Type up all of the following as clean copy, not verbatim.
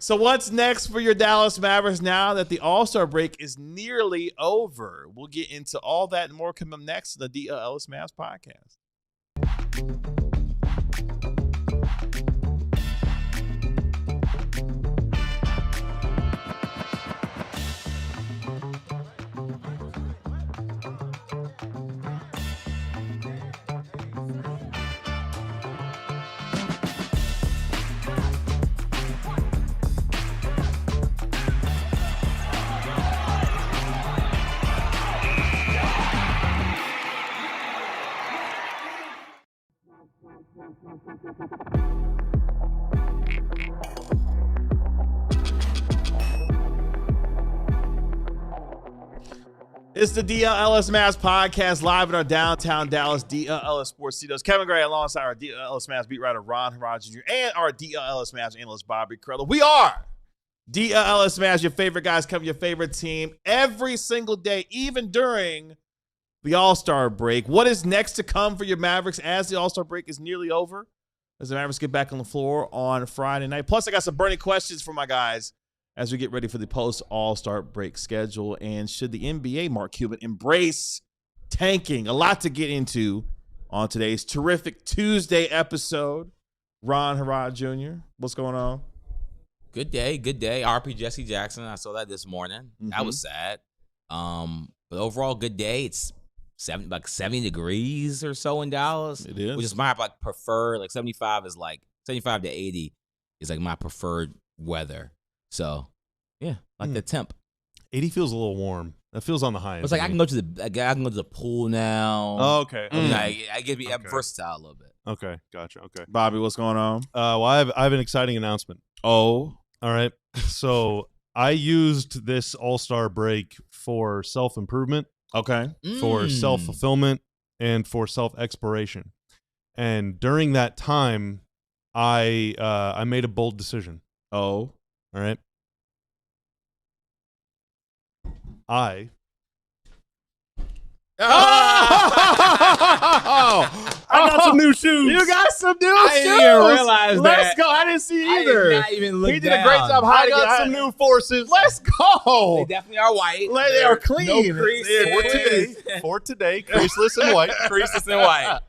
So what's next for your Dallas Mavericks now that the All-Star break is nearly over? We'll get into all that and more coming up next in the DLLS Mavs podcast. It's the DLLS Mavs podcast live in our downtown Dallas DLLS Sports Studios. Kevin Gray alongside our DLLS Mavs beat writer Ron Haraj Jr. and our DLLS Mavs analyst Bobby Curlo. We are DLLS Mavs, your favorite guys, cover your favorite team every single day, even during the All-Star break. What is next to come for your Mavericks as the All-Star break is nearly over? As the Mavericks get back on the floor on Friday night. Plus, I got some burning questions for my guys as we get ready for the post-All-Star break schedule. And should the NBA, Mark Cuban, embrace tanking? A lot to get into on today's terrific Tuesday episode. Ron Haraj Jr., what's going on? Good day. RP Jesse Jackson, I saw that this morning. That was sad. But overall, good day. It's 70 degrees or so in Dallas. It is. Which is my preferred. 75 to 80 is my preferred weather. So, yeah, the temp. 80 feels a little warm. That feels on the high end. It's I can go to the pool now. Oh, okay. I get to be versatile a little bit. Okay, gotcha. Okay, Bobby, what's going on? Well, I have an exciting announcement. Oh, all right. So I used this All-Star break for self-improvement, okay, for self-fulfillment, and for self-exploration. And during that time, I made a bold decision. Oh, all right. I got some new shoes. You got some new shoes. I didn't even realize Let's that. go. I didn't see either. I did not even look He did a great job I hiding got it. some new forces. Let's go. They definitely are white. They are clean. No creases. For today, creaseless and white. Creases and white.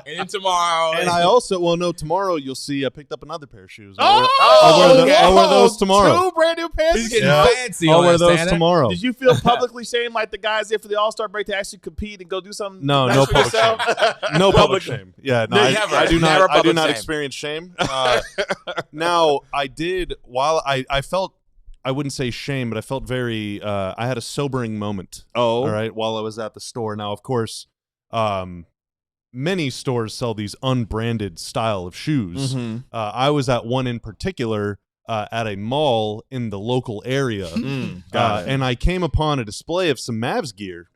And then tomorrow. And I also, tomorrow you'll see I picked up another pair of shoes. I'll wear those tomorrow. 2 brand new pairs. He's of getting shoes. fancy. I'll on wear that, those Santa. tomorrow. Did you feel publicly shamed like the guys did for the All-Star break to actually compete and go do something? No nice for public yourself? shame. No public shame. Yeah, no, Never. I do Never not. I do public not shame. experience shame. Now I did. While I felt, I wouldn't say shame, but I felt very. I had a sobering moment. Oh, all right. While I was at the store. Now, of course, many stores sell these unbranded style of shoes. I was at one in particular. At a mall in the local area, and I came upon a display of some Mavs gear.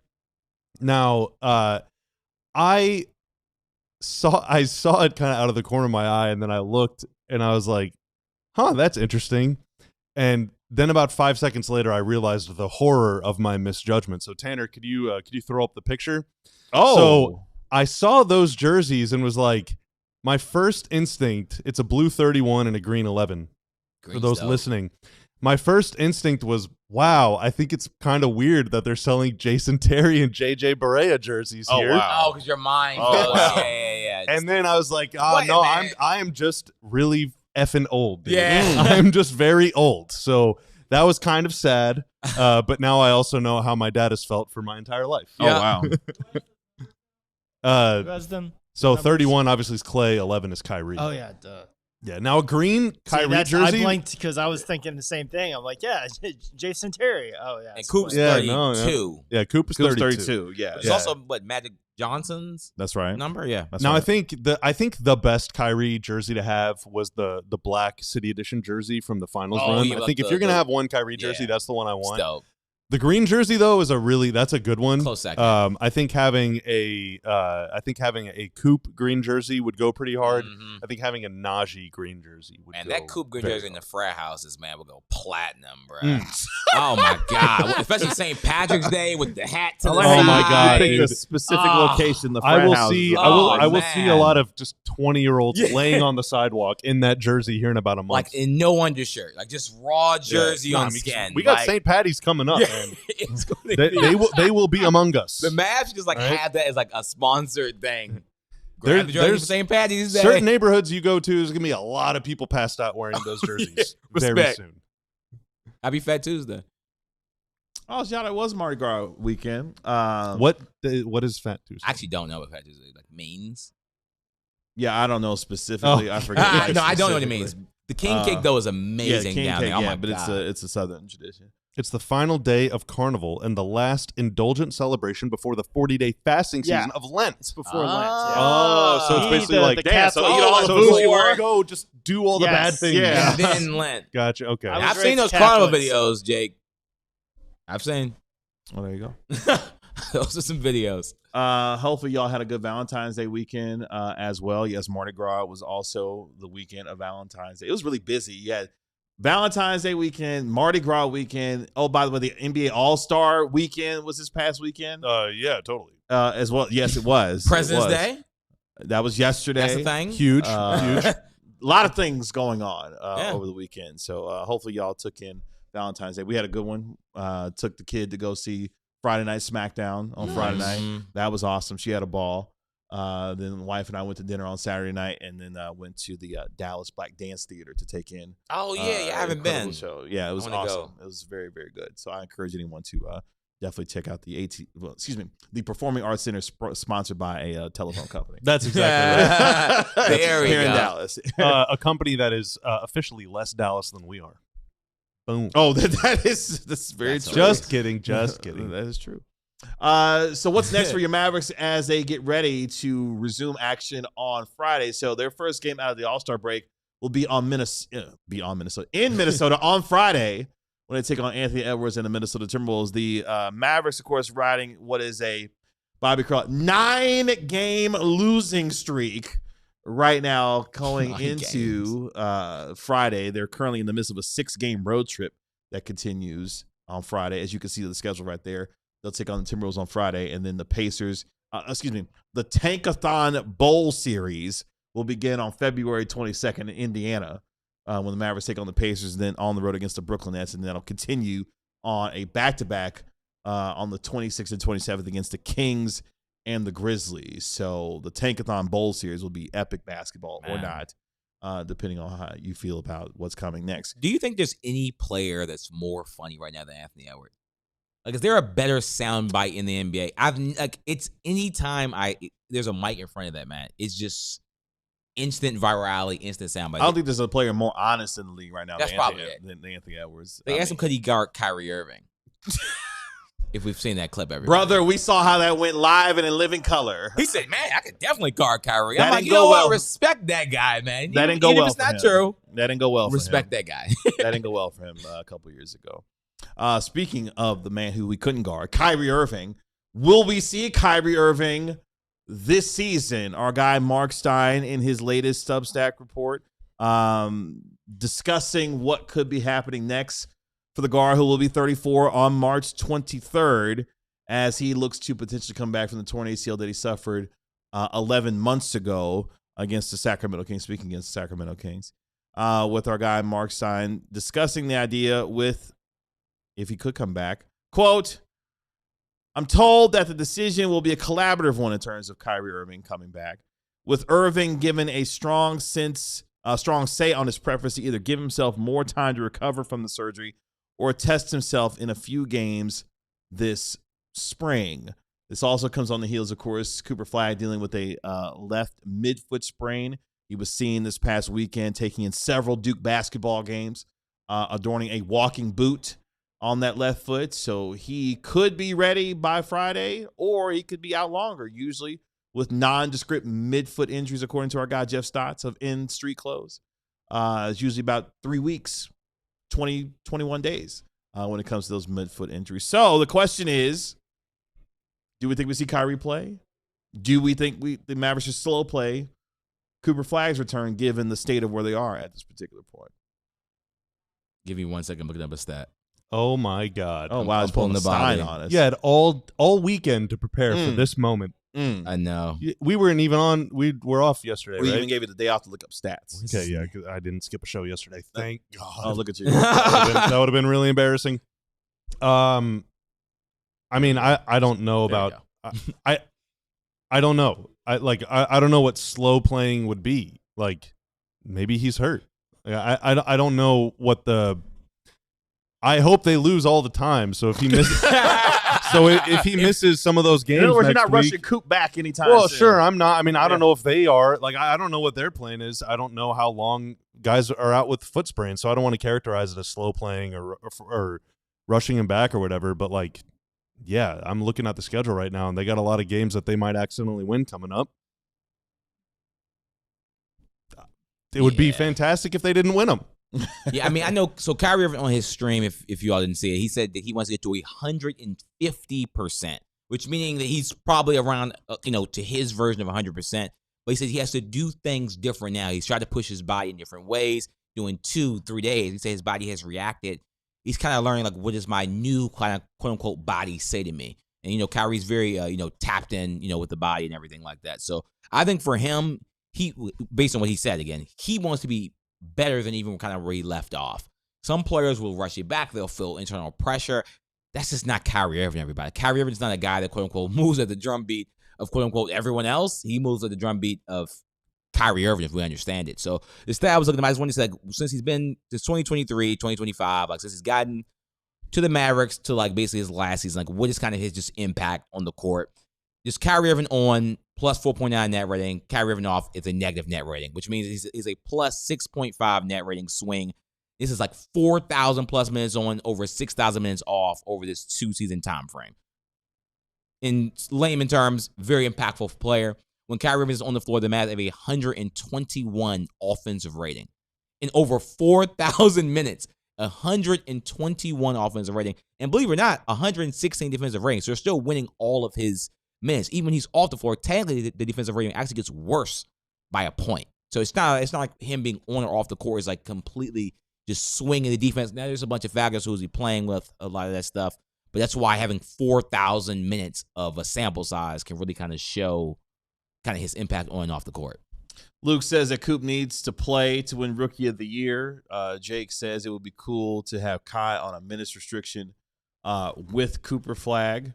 Now, I saw it kind of out of the corner of my eye, and then I looked, and I was like, "Huh, that's interesting." And then about 5 seconds later, I realized the horror of my misjudgment. So, Tanner, could you throw up the picture? Oh, so I saw those jerseys and was like, my first instinct. It's a blue 31 and a green 11. For those listening, my first instinct was, wow, I think it's kind of weird that they're selling Jason Terry and JJ Barea jerseys here. Oh, because your mind. Oh, wow. Yeah. And then I was like, Wait a no, minute. I am just really effing old. Dude. Yeah. I'm just very old. So that was kind of sad. But now I also know how my dad has felt for my entire life. Oh, wow. So 31 obviously is Clay, 11 is Kyrie. Oh, yeah, duh. Yeah, now a green Kyrie I jersey. blanked because I was thinking the same thing. I'm like, yeah, Jason Terry. Oh, yeah. And Coop's Yeah, 32. no, yeah, Coop is Coop's 32. Yeah. It's also Magic Johnson's That's right. number. Yeah. That's Now right. I think the best Kyrie jersey to have was the black City Edition jersey from the finals Oh, run. yeah, I think if the- you're gonna the- have one Kyrie jersey, yeah. that's the one I want. Dope. The green jersey though is that's a good one. Close second. I think having a coupe green jersey would go pretty hard. Mhm. I think having a Najee green jersey would And go that coupe green very jersey in the hard. frat houses, man, will go platinum, bro. Mm. Oh my god! Especially St. Patrick's Day with the hat to the like side. Oh my God, you pick dude. a specific Oh. location. The I frat will house. see. Oh, I will see a man. lot of just 20-year-olds Yeah. laying on the sidewalk in that jersey here in about a month. Like in no undershirt, like just raw jersey Yeah. on I mean, skin. We got Like, St. Patty's coming up, yeah, man. it's gonna They will be among us. The Mavs just like Right? have that as like a sponsored thing. There- Grab the jersey there's for St. Patty's Day. Certain neighborhoods you go to, there's gonna be a lot of people passed out wearing those jerseys very Respect. soon. Happy Fat Tuesday. Oh, yeah, it was Mardi Gras weekend. What is Fat Tuesday? I actually don't know what Fat Tuesday like means. Yeah, I don't know specifically. Oh. I forget. like, No, I don't know what it specifically. means. The king cake though is Yeah, amazing king down cake, there. Oh yeah, my but god. it's a southern tradition. It's the final day of Carnival and the last indulgent celebration before the 40-day fasting Yeah. season of Lent. It's before Lent. Yeah. Oh, so it's You basically eat like, the damn, so Catholic- eat all the Oh, food before- you want. Go, just do all the bad Yes. things. Yeah. And then Lent. Gotcha. Okay. I was I've raised seen those Carnival Catholic, videos, Jake. I've seen. Well, there you go. Those are some videos. Hopefully y'all had a good Valentine's Day weekend as well. Yes, Mardi Gras was also the weekend of Valentine's Day. It was really busy. You had Valentine's Day weekend, Mardi Gras weekend. Oh, by the way, the NBA All-Star weekend was this past weekend Yeah, totally. as well. Yes, it was. President's It was. Day. That was yesterday. That's a thing. Huge. Huge. A lot of things going on Yeah. over the weekend. So hopefully y'all took in Valentine's Day. We had a good one. Took the kid to go see Friday Night SmackDown on Friday night. Mhm. That was awesome. She had a ball. Then the wife and I went to dinner on Saturday night, and then went to the Dallas Black Dance Theater to take in. Oh yeah, I an haven't incredible been. show. Yeah, it was wanna awesome. go. It was very, very good. So I encourage anyone to definitely check out the Performing Arts Center sponsored by a telephone company. That's exactly right. There we Here in go. Dallas. A company that is officially less Dallas than we are. Boom. Oh, that's very That's true. Just kidding. Just kidding. That is true. So what's next for your Mavericks as they get ready to resume action on Friday? So their first game out of the All-Star break will be in Minnesota on Friday when they take on Anthony Edwards and the Minnesota Timberwolves. The Mavericks, of course, riding what is a Bobby Crowell 9-game losing streak right now going 9 into Friday. They're currently in the midst of a 6-game road trip that continues on Friday. As you can see the schedule right there, they'll take on the Timberwolves on Friday, and then the Pacers, the Tankathon Bowl series will begin on February 22nd in Indiana when the Mavericks take on the Pacers, and then on the road against the Brooklyn Nets, and then that'll continue on a back-to-back on the 26th and 27th against the Kings and the Grizzlies. So the Tankathon Bowl series will be epic basketball or not, depending on how you feel about what's coming next. Do you think there's any player that's more funny right now than Anthony Edwards? Like, is there a better soundbite in the NBA? It's anytime there's a mic in front of that, man. It's just instant virality, instant soundbite. I don't think there's a player more honest in the league right now That's than probably Anthony Edwards. They asked him, could he guard Kyrie Irving? If we've seen that clip, everybody. Brother, we saw how that went live and in living color. He said, man, I could definitely guard Kyrie. That I'm like, didn't you know go what? well. Respect that guy, man. That didn't go Even well if it's for not him. true, That didn't go well for respect him. that guy. That didn't go well for him a couple years ago. Speaking of the man who we couldn't guard, Kyrie Irving. Will we see Kyrie Irving this season? Our guy Mark Stein in his latest Substack report discussing what could be happening next for the guard who will be 34 on March 23rd as he looks to potentially come back from the torn ACL that he suffered 11 months ago against the Sacramento Kings, speaking against the Sacramento Kings, with our guy Mark Stein discussing the idea with if he could come back. Quote, I'm told that the decision will be a collaborative one in terms of Kyrie Irving coming back, with Irving given a strong say on his preference to either give himself more time to recover from the surgery or test himself in a few games this spring. This also comes on the heels, of course, Cooper Flagg dealing with a left midfoot sprain. He was seen this past weekend taking in several Duke basketball games, adorning a walking boot on that left foot. So he could be ready by Friday, or he could be out longer, usually with nondescript midfoot injuries, according to our guy Jeff Stotts of In Street Clothes. It's usually about 3 weeks, 21 days when it comes to those midfoot injuries. So the question is, do we think we see Kyrie play? Do we think the Mavericks should slow play Cooper Flagg's return given the state of where they are at this particular point? Give me 1 second, looking up a stat. Oh my God! Oh wow, I'm he's pulling the body sign on us. You had all weekend to prepare for this moment. I know. We weren't even on. We were off yesterday. We right? even gave you the day off to look up stats. Okay, yeah, 'cause I didn't skip a show yesterday. Thank God. Oh, look at you. That would have been really embarrassing. I mean, I don't know There you about I don't know. I don't know what slow playing would be. Like, maybe he's hurt. I don't know what the. I hope they lose all the time. So if he misses, if he misses some of those games, In other words, you're next not rushing Coop back anytime. Well, soon. sure, I'm not. I mean, I don't know if they are. Like, I don't know what their plan is. I don't know how long guys are out with foot sprain, so I don't want to characterize it as slow playing or rushing him back or whatever. But like, yeah, I'm looking at the schedule right now, and they got a lot of games that they might accidentally win coming up. It would be fantastic if they didn't win them. Yeah, I mean, I know. So Kyrie Irving on his stream, if you all didn't see it, he said that he wants to get to 150%, which meaning that he's probably around, to his version of 100%. But he says he has to do things different now. He's tried to push his body in different ways, doing 2-3 days. He said his body has reacted. He's kind of learning, like, what does my new kind of quote-unquote body say to me? And, Kyrie's very, tapped in, with the body and everything like that. So I think for him, based on what he said, again, he wants to be better than even kind of where he left off. Some players will rush it back. They'll feel internal pressure. That's just not Kyrie Irving, everybody. Kyrie Irving is not a guy that, quote-unquote, moves at the drum beat of, quote-unquote, everyone else. He moves at the drum beat of Kyrie Irving, if we understand it. So the stat I was looking at, I just wanted to say, like, since he's been to 2023, 2025, like, since he's gotten to the Mavericks to, like, basically his last season, like, what is kind of his just impact on the court? Just Kyrie Irving on plus 4.9 net rating. Kyrie Irving off is a negative net rating, which means he's a plus 6.5 net rating swing. This is like 4,000 plus minutes on, over 6,000 minutes off over this 2-season time frame. In layman terms, very impactful player. When Kyrie Irving is on the floor, the Mavs have a 121 offensive rating. In over 4,000 minutes, 121 offensive rating. And believe it or not, 116 defensive rating. So they're still winning all of his minutes. Even when he's off the floor, technically the defensive rating actually gets worse by a point. So it's not like him being on or off the court is like completely just swinging the defense. Now there's a bunch of factors who's he playing with, a lot of that stuff. But that's why having 4,000 minutes of a sample size can really kind of show kind of his impact on and off the court. Luke says that Coop needs to play to win Rookie of the Year. Jake says it would be cool to have Kai on a minutes restriction with Cooper Flagg.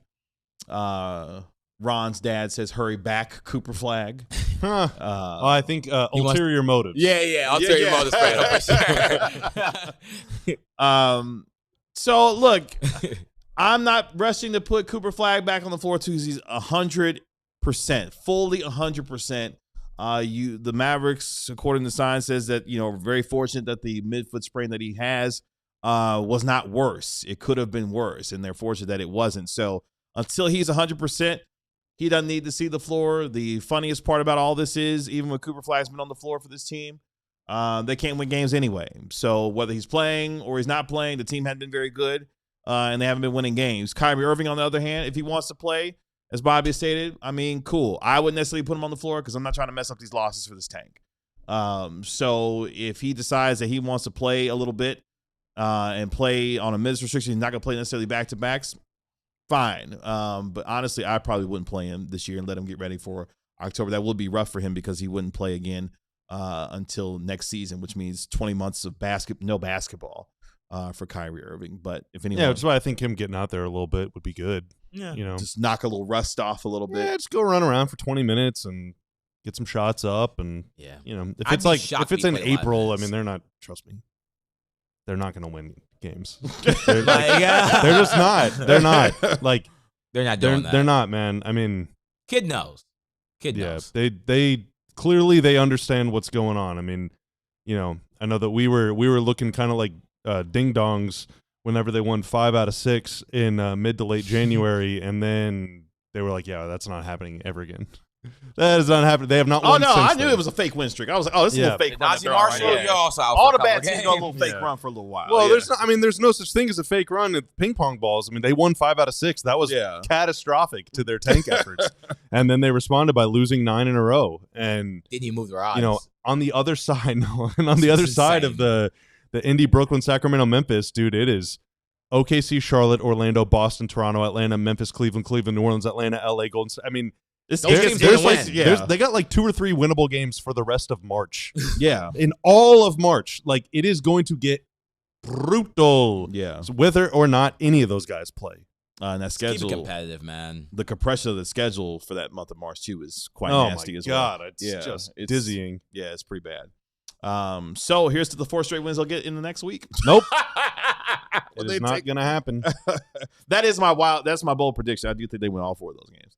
Ron's dad says, "Hurry back, Cooper Flagg." I think ulterior motives. Yeah, ulterior motives. So look, I'm not rushing to put Cooper Flagg back on the floor too. He's 100%, fully 100%. The Mavericks, according to sign, says that very fortunate that the midfoot sprain that he has was not worse. It could have been worse, and they're fortunate that it wasn't. So until he's 100%. He doesn't need to see the floor. The funniest part about all this is, even when Cooper Flagg's been on the floor for this team, they can't win games anyway. So whether he's playing or he's not playing, the team hasn't been very good, and they haven't been winning games. Kyrie Irving, on the other hand, if he wants to play, as Bobby stated, I mean, cool. I wouldn't necessarily put him on the floor because I'm not trying to mess up these losses for this tank. So if he decides that he wants to play a little bit and play on a minutes restriction, he's not going to play necessarily back-to-backs, fine. But honestly, I probably wouldn't play him this year and let him get ready for October. That would be rough for him because he wouldn't play again until next season, which means 20 months of no basketball for Kyrie Irving. But if anyone, that's why I think him getting out there a little bit would be good. Yeah, just knock a little rust off a little bit. Yeah, just go run around for 20 minutes and get some shots up. And if it's in April, I mean, they're not. Trust me, they're not going to win games. They're just not. They're not. Like they're not doing that. They're not, man. I mean, kid knows. Knows. They clearly they understand what's going on. I mean, I know that we were looking kind of like ding dongs whenever they won 5 out of 6 in mid to late January, and then they were like, "Yeah, that's not happening ever again." That is not happening. They have not Oh won no, since I knew then. it was a fake win streak. I was like, oh, this is a little fake run. Nazi that they're on Marshall, right now. you're also out All for the a bad couple teams go a little games. fake run for a little while. Well, yeah. there's no such thing as a fake run at ping pong balls. I mean, they won 5 out of 6. That was catastrophic to their tank efforts. And then they responded by losing 9 in a row. And Didn't even move their eyes. you know, on the other side, side of the Indy, Brooklyn, Sacramento, Memphis, dude, it is OKC, Charlotte, Orlando, Boston, Toronto, Atlanta, Memphis, Cleveland, New Orleans, Atlanta, LA, Golden State. I mean, Those teams gonna win. they got like 2 or 3 winnable games for the rest of March. Yeah. In all of March, like it is going to get brutal. Yeah. So whether or not any of those guys play. And that Just keep it schedule, competitive, man. the compression of the schedule for that month of March too is quite nasty as well. God, it's just dizzying. Yeah, it's pretty bad. So here's to the 4 straight wins they'll get in the next week. Nope. Well, It is not going to happen. That's my bold prediction. I do think they win all 4 of those games.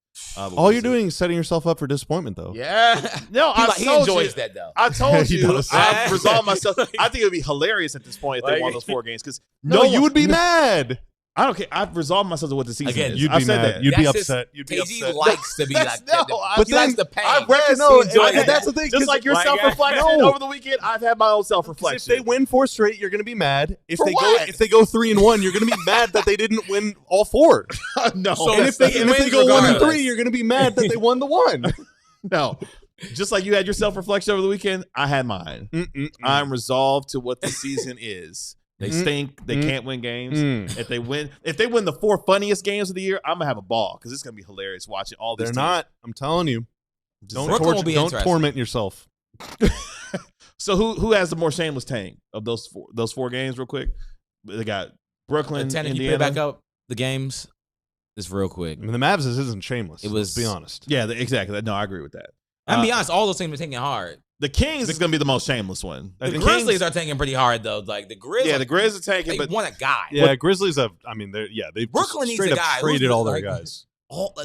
All you're doing is setting yourself up for disappointment, though. Yeah. No, He enjoys that, though. I told He you. does. I've resolved myself. I think it would be hilarious at this point if they won those 4 games. Because No, you would be mad. I don't care. I've resolved myself to what the season Again, is. You'd I've be said mad. that. You'd be That's his- upset. You'd be KG upset. likes to be like that. No, But he then likes the pain. I've that's the thing. Just like your self-reflection over the weekend, I've had my own self-reflection. If they win 4 straight, you're going to be mad. If For they what? go 3-1, you're going to be mad that they didn't win all 4. No. So And if they go 1-3, regardless. you're going to be mad that they won the 1. No. Just like you had your self-reflection over the weekend, I had mine. I'm resolved to what the season is. They stink. They can't win games. If they win the 4 funniest games of the year, I'm gonna have a ball because it's gonna be hilarious watching all these. They're teams. not. I'm telling you. Brooklyn will be Don't interesting. torment yourself. So who has the more shameless tank of those 4 games? Real quick, they got Brooklyn, Lieutenant, Indiana. you put back up the games just real quick. I mean, the Mavs isn't shameless. It was- Let's be honest. Yeah, exactly. No, I agree with that. I'm be honest, all those teams are taking it hard. The Kings is gonna be the most shameless one. The Grizzlies are taking pretty hard though. Like the Grizzlies, Yeah, the Grizz are tanking, they but want a guy. Yeah, Grizzlies have. I mean, they've Brooklyn just needs straight a up guy. traded Who's all their like- guys.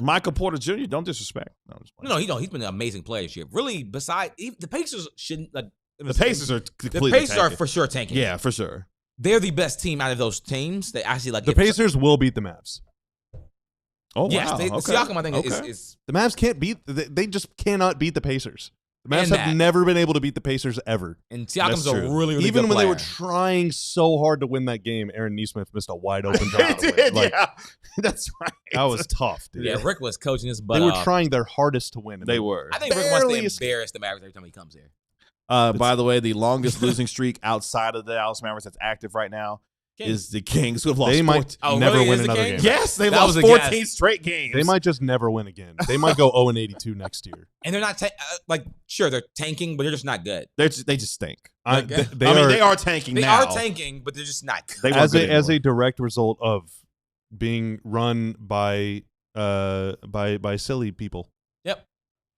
Michael Porter Jr. Don't disrespect. No, I'm just playing. No, he's been an amazing player this year. Really, besides the Pacers shouldn't. The Pacers are The completely Pacers are tanking. for sure tanking. Yeah, for sure. They're the best team out of those teams. They actually like The Pacers will beat the Mavs. Oh Yes, wow. the Okay. Siakam I think Okay. is The Mavs can't beat. They just cannot beat the Pacers. The Mavs And have that. never been able to beat the Pacers ever. and Siakam's That's a true. really Even good when they were player. trying so hard to win that game, Aaron Nesmith missed a wide open They shot. did, Like, yeah. That's right. that was tough, dude. Yeah, Rick was coaching his butt They were off. trying their hardest to win. and They were. I think Rick wants barely to embarrass the Mavericks every time he comes here. By the way, the longest losing streak outside of the Dallas Mavericks that's active right now is the Kings, who have lost They 14. might Oh, never really? win Is the another Kings? game. Yes, they That lost was a 14 guess. straight games. They might just never win again. They might go 0-82 next year. And they're not like sure they're tanking, but they're just not good. they just stink. They are tanking They now. are tanking, but they're just not good. They weren't good as a anymore. direct result of being run by silly people. Yep.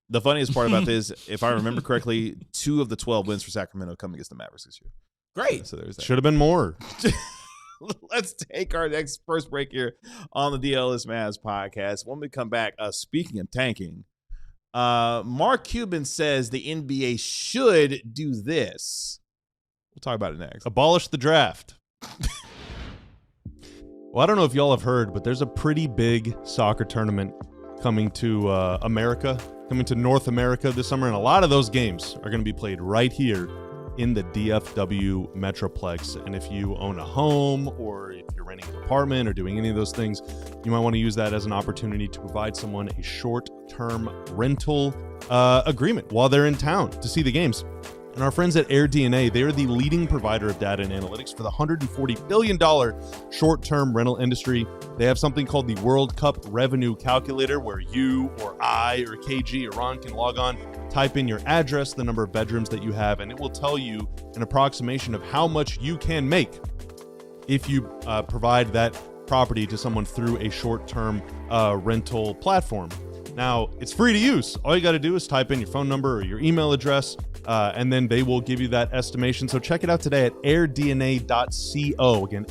The funniest part about this, if I remember correctly, 2 of the 12 wins for Sacramento come against the Mavericks this year. Great. So there's that. Should have been more. Let's take our first break here on the DLLS Mavs podcast. When we come back, speaking of tanking, Mark Cuban says the NBA should do this. We'll talk about it next. Abolish the draft. Well, I don't know if y'all have heard, but there's a pretty big soccer tournament coming to America, coming to North America this summer, and a lot of those games are going to be played right here in the DFW Metroplex. And if you own a home or if you're renting an apartment or doing any of those things, you might want to use that as an opportunity to provide someone a short-term rental agreement while they're in town to see the games. And our friends at AirDNA, they are the leading provider of data and analytics for the $140 billion short-term rental industry. They have something called the World Cup Revenue Calculator, where you or I or KG or Ron can log on, type in your address, the number of bedrooms that you have, and it will tell you an approximation of how much you can make if you provide that property to someone through a short-term rental platform. Now, it's free to use. All you got to do is type in your phone number or your email address, and then they will give you that estimation. So check it out today at airdna.co. Again,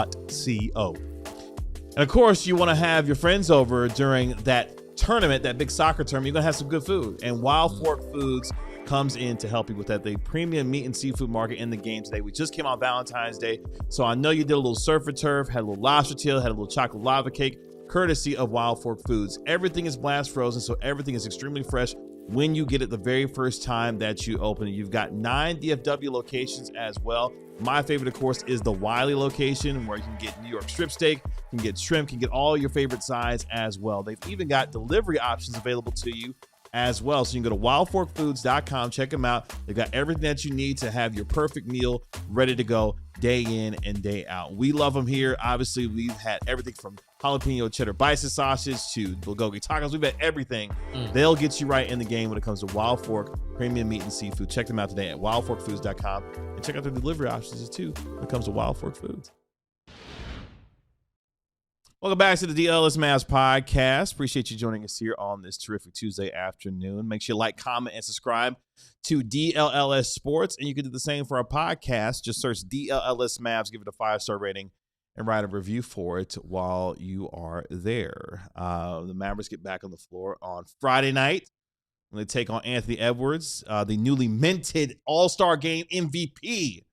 airdna.co. And of course, you want to have your friends over during that tournament, that big soccer tournament. You're going to have some good food. And Wild Fork Foods comes in to help you with that. The premium meat and seafood market in the game today. We just came on Valentine's Day, so I know you did a little surf and turf, had a little lobster tail, had a little chocolate lava cake. courtesy of Wild Fork Foods. Everything is blast frozen, so everything is extremely fresh when you get it the very first time that you open it. You've got 9 DFW locations as well. My favorite, of course, is the Wiley location, where you can get New York strip steak, you can get shrimp, you can get all your favorite sides as well. They've even got delivery options available to you as well. So you can go to wildforkfoods.com, check them out. They've got everything that you need to have your perfect meal ready to go day in and day out. We love them here. Obviously, we've had everything from jalapeno cheddar bison sausage to bulgogi tacos. We've had everything. They'll get you right in the game when it comes to Wild Fork premium meat and seafood. Check them out today at wildforkfoods.com and check out their delivery options too when it comes to Wild Fork Foods. Welcome back to the DLLS Mavs podcast. Appreciate you joining us here on this terrific Tuesday afternoon. Make sure you like, comment, and subscribe to DLLS Sports. And you can do the same for our podcast. Just search DLLS Mavs, give it a 5-star rating, and write a review for it while you are there. The Mavericks get back on the floor on Friday night when they take on Anthony Edwards, the newly minted All-Star Game MVP.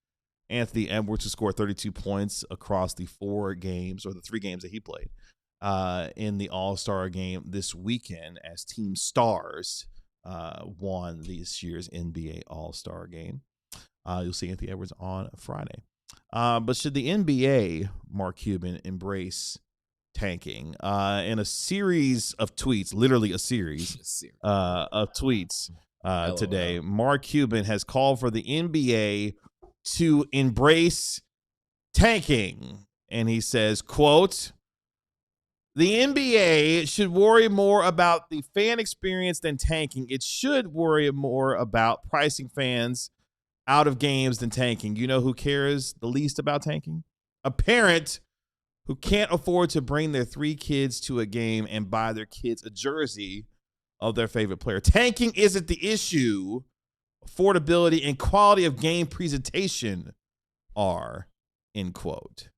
Anthony Edwards, who scored 32 points across the 4 games, or the 3 games that he played in the All-Star Game this weekend, as Team Stars won this year's NBA All-Star Game. You'll see Anthony Edwards on Friday. But should the NBA, Mark Cuban, embrace tanking? In a series of tweets, literally a series of tweets today, Mark Cuban has called for the NBA to embrace tanking. And he says, quote, "The NBA should worry more about the fan experience than tanking. It should worry more about pricing fans out of games than tanking. You know who cares the least about tanking? A parent who can't afford to bring their 3 kids to a game and buy their kids a jersey of their favorite player. Tanking isn't the issue. Affordability and quality of game presentation are," end quote.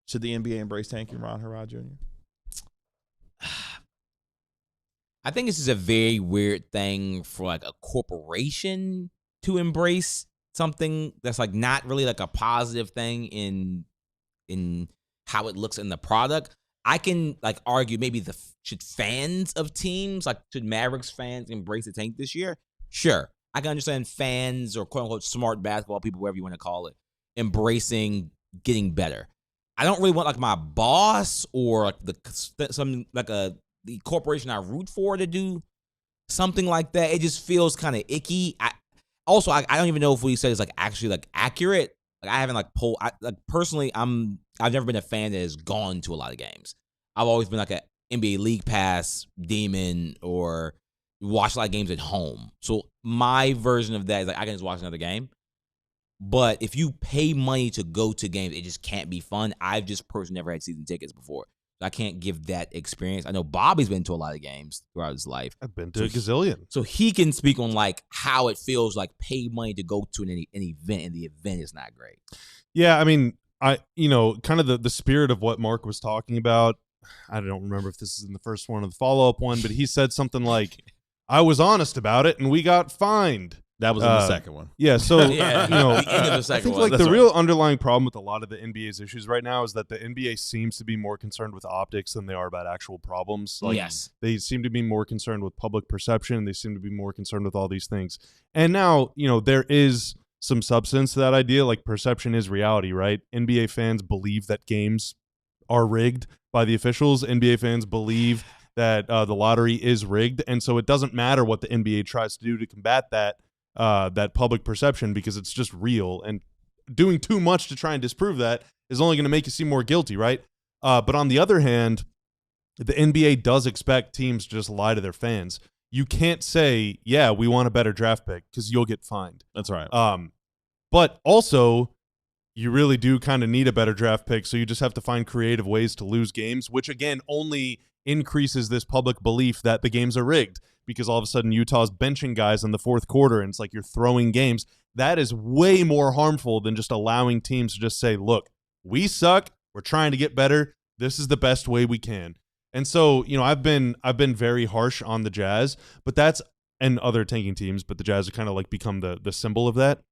Should the NBA embrace tanking, Ron Herrod Jr.? I think this is a very weird thing for like a corporation to embrace something that's like not really like a positive thing in how it looks in the product. I can like argue maybe should fans of teams, like should Mavericks fans embrace the tank this year? Sure. I can understand fans or quote unquote smart basketball people, whatever you want to call it, embracing getting better. I don't really want like my boss or like the corporation I root for to do something like that. It just feels kind of icky. I don't even know if what he said is like actually like accurate. Like I haven't like personally, I've never been a fan that has gone to a lot of games. I've always been like an NBA League Pass demon or watch a lot of games at home. So my version of that is like I can just watch another game. But if you pay money to go to games, it just can't be fun. I've just personally never had season tickets before. So I can't give that experience. I know Bobby's been to a lot of games throughout his life. I've been to a gazillion. So he can speak on like how it feels like pay money to go to an event, and the event is not great. Yeah, I mean, kind of the spirit of what Mark was talking about. I don't remember if this is in the first one or the follow-up one, but he said something like, "I was honest about it, and we got fined." That was in the second one. Yeah, so Yeah, the end of the second I think one. like the real underlying problem with a lot of the NBA's issues right now is that the NBA seems to be more concerned with optics than they are about actual problems. Like, yes. They seem to be more concerned with public perception. They seem to be more concerned with all these things. And now, there is some substance to that idea. Like perception is reality, right? NBA fans believe that games are rigged by the officials. NBA fans believe that the lottery is rigged. And so it doesn't matter what the NBA tries to do to combat that public perception, because it's just real, and doing too much to try and disprove that is only going to make you seem more guilty, right? But on the other hand, the NBA does expect teams to just lie to their fans. You can't say, "Yeah, we want a better draft pick," because you'll get fined. That's right. But also, you really do kind of need a better draft pick, so you just have to find creative ways to lose games, which again only increases this public belief that the games are rigged, because all of a sudden Utah's benching guys in the fourth quarter, and it's like you're throwing games. That is way more harmful than just allowing teams to just say, "Look, we suck. We're trying to get better. This is the best way we can." And so, I've been very harsh on the Jazz, but that's, and other tanking teams, but the Jazz have kind of like become the symbol of that.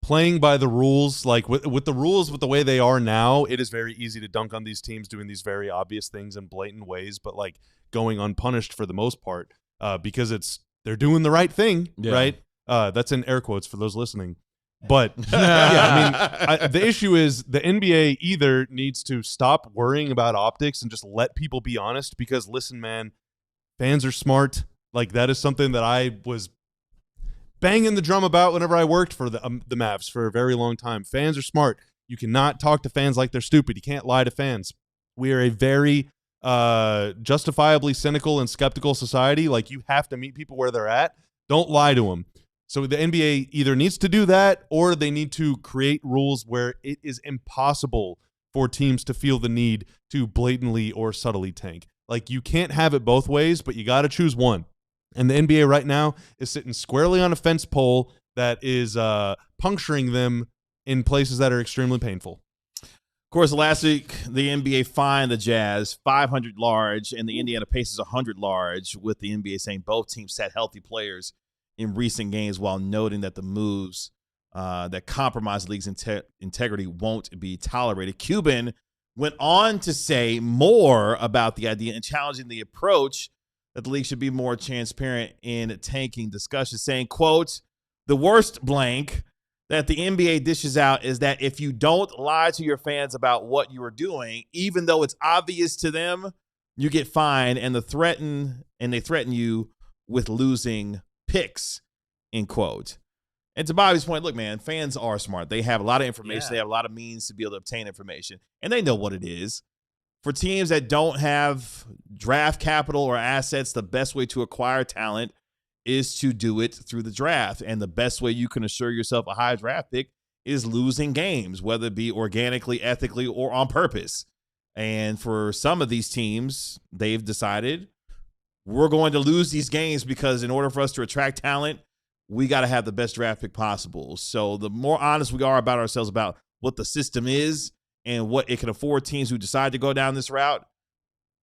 playing by the rules, like with the rules, with the way they are now, it is very easy to dunk on these teams doing these very obvious things in blatant ways, but like going unpunished for the most part, because they're doing the right thing, right? That's in air quotes for those listening. But the issue is the NBA either needs to stop worrying about optics and just let people be honest, because listen, man, fans are smart. Like, that is something that I was banging the drum about whenever I worked for the Mavs for a very long time. Fans are smart. You cannot talk to fans like they're stupid. You can't lie to fans. We are a very justifiably cynical and skeptical society. Like, you have to meet people where they're at. Don't lie to them. So the NBA either needs to do that, or they need to create rules where it is impossible for teams to feel the need to blatantly or subtly tank. Like, you can't have it both ways, but you got to choose one. And the NBA right now is sitting squarely on a fence pole that is puncturing them in places that are extremely painful. Of course, last week, the NBA fined the Jazz $500 large and the Indiana Pacers $100 large, with the NBA saying both teams sat healthy players in recent games, while noting that the moves that compromise the league's integrity won't be tolerated. Cuban went on to say more about the idea and challenging the approach that the league should be more transparent in tanking discussions, saying, quote, "The worst blank that the NBA dishes out is that if you don't lie to your fans about what you are doing, even though it's obvious to them, you get fined, and they threaten you with losing picks," end quote. And to Bobby's point, look, man, fans are smart. They have a lot of information. Yeah. They have a lot of means to be able to obtain information, and they know what it is. For teams that don't have draft capital or assets, the best way to acquire talent is to do it through the draft. And the best way you can assure yourself a high draft pick is losing games, whether it be organically, ethically, or on purpose. And for some of these teams, they've decided, we're going to lose these games because in order for us to attract talent, we got to have the best draft pick possible. So the more honest we are about ourselves about what the system is and what it can afford teams who decide to go down this route,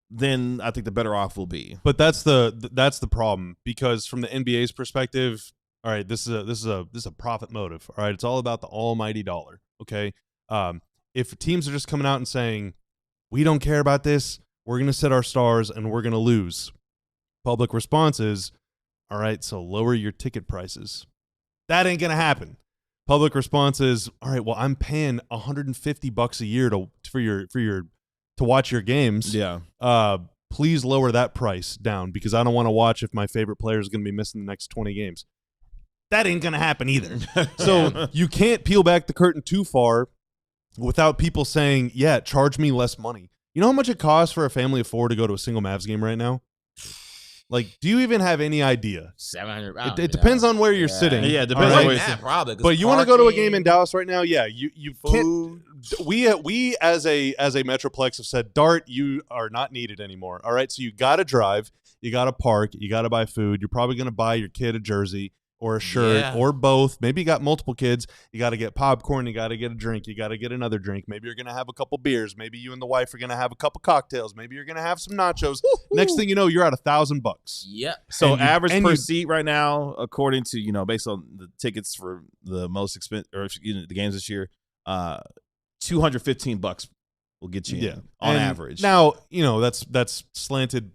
then I think the better off we'll be. But that's the problem, because from the NBA's perspective, all right, this is a profit motive. All right, it's all about the almighty dollar. Okay, if teams are just coming out and saying, we don't care about this, we're going to set our stars and we're going to lose, public response is, all right, so lower your ticket prices. That ain't going to happen. Public response is, all right, well, I'm paying $150 a year to watch your games. Yeah. Please lower that price down, because I don't want to watch if my favorite player is going to be missing the next 20 games. That ain't going to happen either. So you can't peel back the curtain too far without people saying, yeah, charge me less money. You know how much it costs for a family of 4 to go to a single Mavs game right now? Like, do you even have any idea? $700. It depends on where you're sitting. Yeah, it depends All on right? where you're sitting. Probably, But you want to go to a game in Dallas right now? Yeah, you Food. can't. We as a Metroplex have said, Dart, you are not needed anymore. All right, so you got to drive, you got to park, you got to buy food. You're probably going to buy your kid a jersey or a shirt or both. Maybe you got multiple kids. You got to get popcorn. You got to get a drink. You got to get another drink. Maybe you're going to have a couple beers. Maybe you and the wife are going to have a couple cocktails. Maybe you're going to have some nachos. Next thing you know, you're at $1,000. Yep. So average per seat right now, according to, based on the tickets for the most expensive, or the games this year, $215 will get you in on average. Now, that's slanted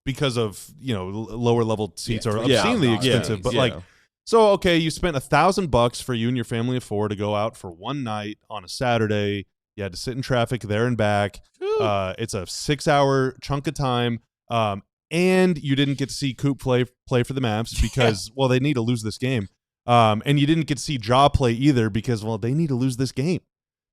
because of, lower level seats are obscenely expensive. But so, okay, you spent $1,000 for you and your family of 4 to go out for one night on a Saturday. You had to sit in traffic there and back. It's a 6-hour chunk of time. And you didn't get to see Coop play for the Mavs because, well, they need to lose this game. And you didn't get to see Ja play either because, well, they need to lose this game.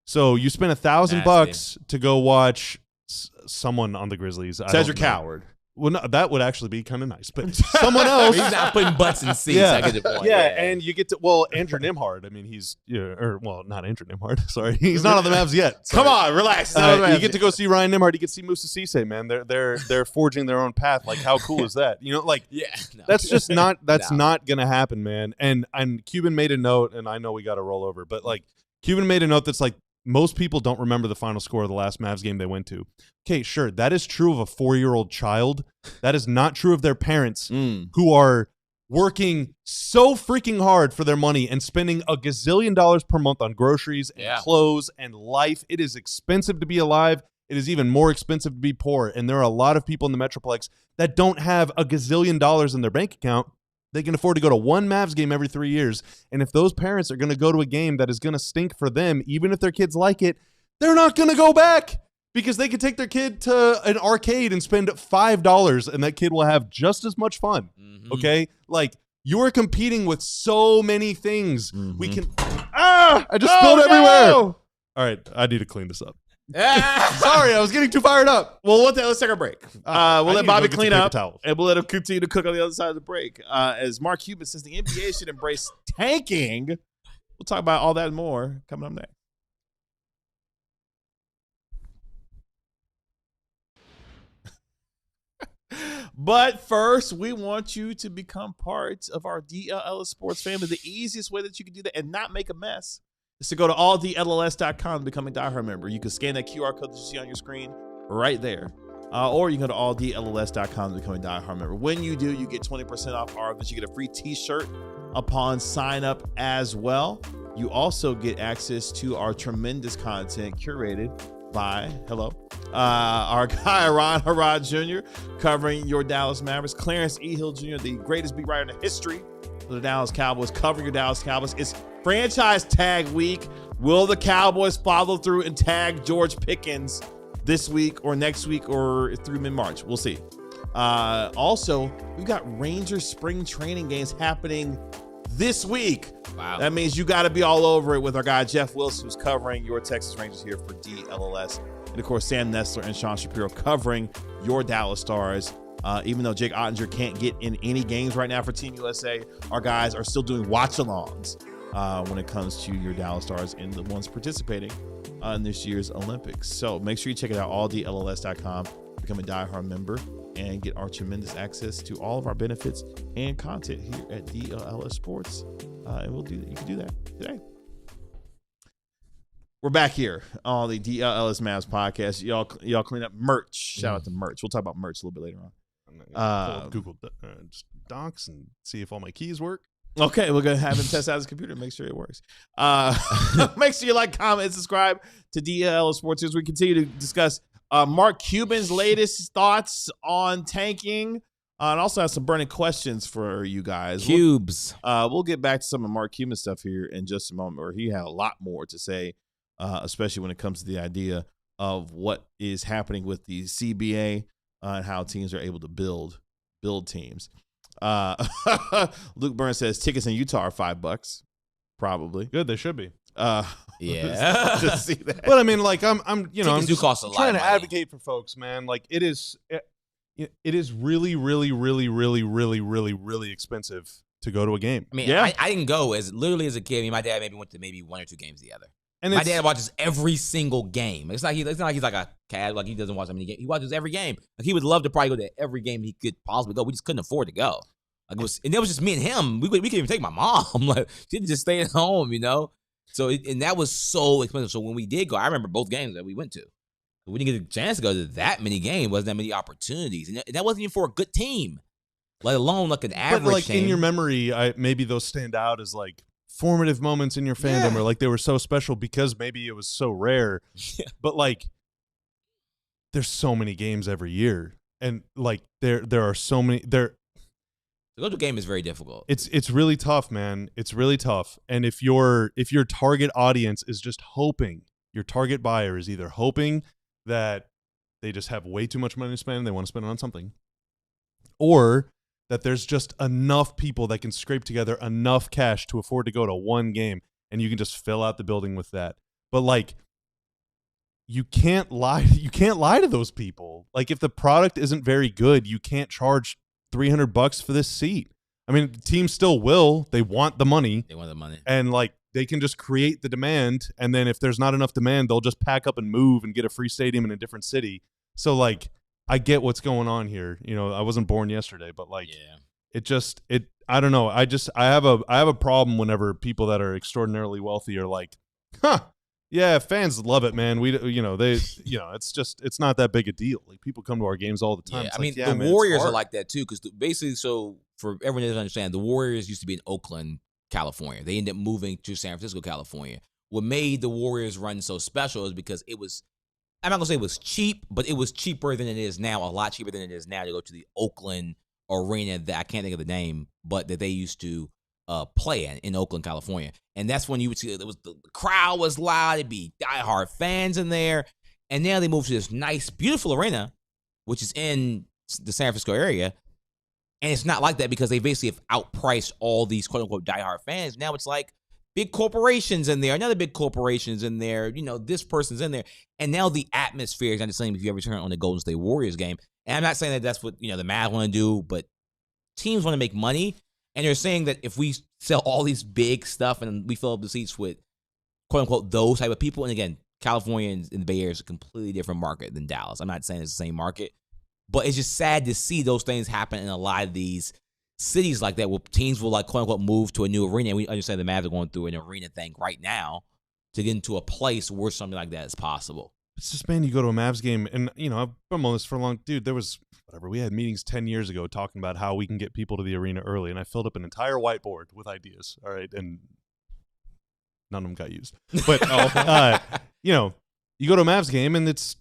So you spent $1,000 to go watch someone on the Grizzlies. Cedric Howard. Well, no, that would actually be kind of nice, but someone else. He's not putting butts in seats. Yeah, I get the point. And you get to Andrew Nimhard. I mean, he's not Andrew Nimhard. Sorry, he's not on the Mavs yet. Sorry. Come on, relax. You get to go see Ryan Nimhard. You get to see Musa Cisse, man. They're forging their own path. Like, how cool is that? That's just not not gonna happen, man. And Cuban made a note, and I know we got to roll over, but like Cuban made a note that's like, most people don't remember the final score of the last Mavs game they went to. Okay, sure, that is true of a 4-year-old child. That is not true of their parents, who are working so freaking hard for their money and spending a gazillion dollars per month on groceries and clothes and life. It is expensive to be alive. It is even more expensive to be poor. And there are a lot of people in the Metroplex that don't have a gazillion dollars in their bank account. They can afford to go to one Mavs game every 3 years. And if those parents are going to go to a game that is going to stink for them, even if their kids like it, they're not going to go back because they could take their kid to an arcade and spend $5 and that kid will have just as much fun. Mm-hmm. Okay? Like, you're competing with so many things. Mm-hmm. We can... I just spilled everywhere. No! All right, I need to clean this up. Sorry, I was getting too fired up. Well, let's take a break. We'll let Bobby clean up, and we'll let him continue to cook on the other side of the break. As Mark Cuban says, the NBA should embrace tanking. We'll talk about all that and more coming up next. But first, we want you to become part of our DLLS Sports family. The easiest way that you can do that and not make a mess is to go to alldlls.com and become a diehard member. You can scan that QR code that you see on your screen right there. Or you can go to alldlls.com and become a diehard member. When you do, you get 20% off our events. You get a free t-shirt upon sign up as well. You also get access to our tremendous content curated by, our guy, Ron Harrod Jr., covering your Dallas Mavericks. Clarence E. Hill Jr., the greatest beat writer in the history of the Dallas Cowboys, covering your Dallas Cowboys. It's franchise tag week. Will the Cowboys follow through and tag George Pickens this week or next week or through mid-March? We'll see. Also, we've got Rangers spring training games happening this week. Wow. That means you got to be all over it with our guy, Jeff Wilson, who's covering your Texas Rangers here for DLLS. And, of course, Sam Nestler and Sean Shapiro covering your Dallas Stars. Even though Jake Ottinger can't get in any games right now for Team USA, our guys are still doing watch-alongs when it comes to your Dallas Stars and the ones participating in this year's Olympics. So make sure you check it out, alldlls.com, become a diehard member, and get our tremendous access to all of our benefits and content here at DLLS Sports. And we'll do that. You can do that today. We're back here on the DLLS Mavs podcast. Y'all clean up merch. Shout out to merch. We'll talk about merch a little bit later on. I'm gonna pull up Google Docs and see if all my keys work. Okay, we're going to have him test out his computer and make sure it works. Make sure you like, comment, and subscribe to DLLS Sports as we continue to discuss Mark Cuban's latest thoughts on tanking. And also have some burning questions for you guys. Cubes. We'll get back to some of Mark Cuban stuff here in just a moment, where he had a lot more to say, especially when it comes to the idea of what is happening with the CBA and how teams are able to build teams. Luke Burns says tickets in Utah are $5. Probably. Good, they should be. Yeah. to see that. But I mean, like, I'm do cost a lot trying of to money. advocate for folks, man. Like, it is really, really, really, really, really, really, really expensive to go to a game. I mean, I didn't go as a kid. I mean, my dad maybe went to maybe 1 or 2 games together. And my dad watches every single game. It's not like he's like a cat, like he doesn't watch that many games. He watches every game. Like, he would love to probably go to every game he could possibly go. We just couldn't afford to go. Like, and it was just me and him. We couldn't even take my mom. Like, she didn't just stay at home, you know. So and that was so expensive. So when we did go, I remember both games that we went to. We didn't get a chance to go to that many games. Wasn't that many opportunities, and that wasn't even for a good team, let alone like an average. But like team. In your memory, maybe those stand out as like formative moments in your fandom, or like they were so special because maybe it was so rare. Yeah. But like, there's so many games every year, and like there are so many there. The go to game is very difficult. It's really tough, man. It's really tough. And if your target audience is just hoping, your target buyer is either hoping that they just have way too much money to spend and they want to spend it on something, or that there's just enough people that can scrape together enough cash to afford to go to one game and you can just fill out the building with that. But like, you can't lie to those people. Like, if the product isn't very good, you can't charge $300 for this seat. I mean, teams still will. They want the money. And like, they can just create the demand, and then if there's not enough demand, they'll just pack up and move and get a free stadium in a different city. So like, I get what's going on here. You know, I wasn't born yesterday, but like, I don't know. I have a problem whenever people that are extraordinarily wealthy are like, yeah, fans love it, man. It's not that big a deal. Like, people come to our games all the time. Yeah, I mean, the Warriors are like that too, because basically, so for everyone to understand, the Warriors used to be in Oakland, California. They ended up moving to San Francisco, California. What made the Warriors run so special is because it was, I'm not going to say it was cheap, but it was cheaper than it is now, a lot cheaper than it is now to go to the Oakland arena that I can't think of the name, but that they used to play in Oakland, California. And that's when you would see it was the crowd was loud. It'd be diehard fans in there. And now they moved to this nice, beautiful arena, which is in the San Francisco area. And it's not like that because they basically have outpriced all these quote-unquote diehard fans. Now it's like big corporations in there, another big corporation's in there, you know, this person's in there. And now the atmosphere is not the same if you ever turn on the Golden State Warriors game. And I'm not saying that that's what, you know, the Mavs want to do, but teams want to make money. And they're saying that if we sell all these big stuff and we fill up the seats with quote-unquote those type of people, and again, California and the Bay Area is a completely different market than Dallas. I'm not saying it's the same market. But it's just sad to see those things happen in a lot of these cities like that where teams will, like, quote-unquote, move to a new arena. And we understand the Mavs are going through an arena thing right now to get into a place where something like that is possible. It's just, man, you go to a Mavs game, and, you know, I've been on this for a long... Dude, there was, whatever, we had meetings 10 years ago talking about how we can get people to the arena early, and I filled up an entire whiteboard with ideas, all right? And none of them got used. But, you know, you go to a Mavs game, and it's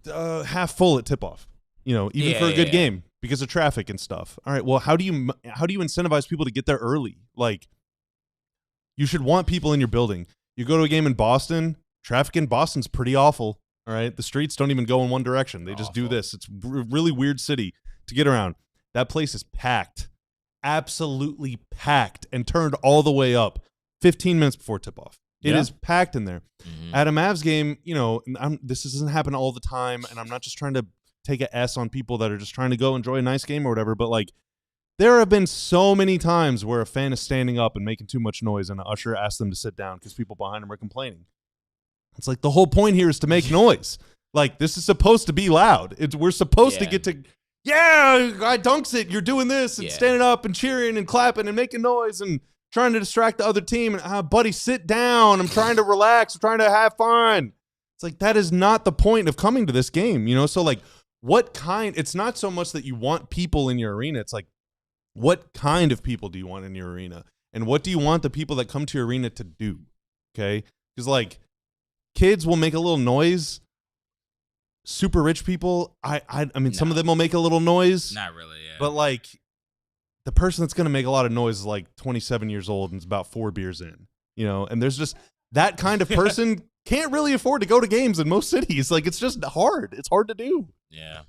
half full at tip-off. You know, even for a good game because of traffic and stuff. All right, well, how do you incentivize people to get there early? Like, you should want people in your building. You go to a game in Boston, traffic in Boston's pretty awful. All right, the streets don't even go in one direction. They just do this. It's a really weird city to get around. That place is packed, absolutely packed, and turned all the way up 15 minutes before tip-off. It is packed in there. Mm-hmm. At a Mavs game, you know, this doesn't happen all the time, and I'm not just trying to take a S on people that are just trying to go enjoy a nice game or whatever, but like there have been so many times where a fan is standing up and making too much noise and the usher asks them to sit down because people behind them are complaining. It's like the whole point here is to make noise. Like, this is supposed to be loud. We're supposed to get to, I dunks it, you're doing this and standing up and cheering and clapping and making noise and trying to distract the other team. And buddy, sit down. I'm trying to relax. I'm trying to have fun. It's like, that is not the point of coming to this game, you know? So like, it's not so much that you want people in your arena. It's like, what kind of people do you want in your arena? And what do you want the people that come to your arena to do? Okay? Because, like, kids will make a little noise. Super rich people, I mean, some of them will make a little noise. Not really, yeah. But, like, the person that's going to make a lot of noise is, like, 27 years old and is about 4 beers in. You know? And there's just that kind of person can't really afford to go to games in most cities. Like, it's just hard. It's hard to do. Yeah.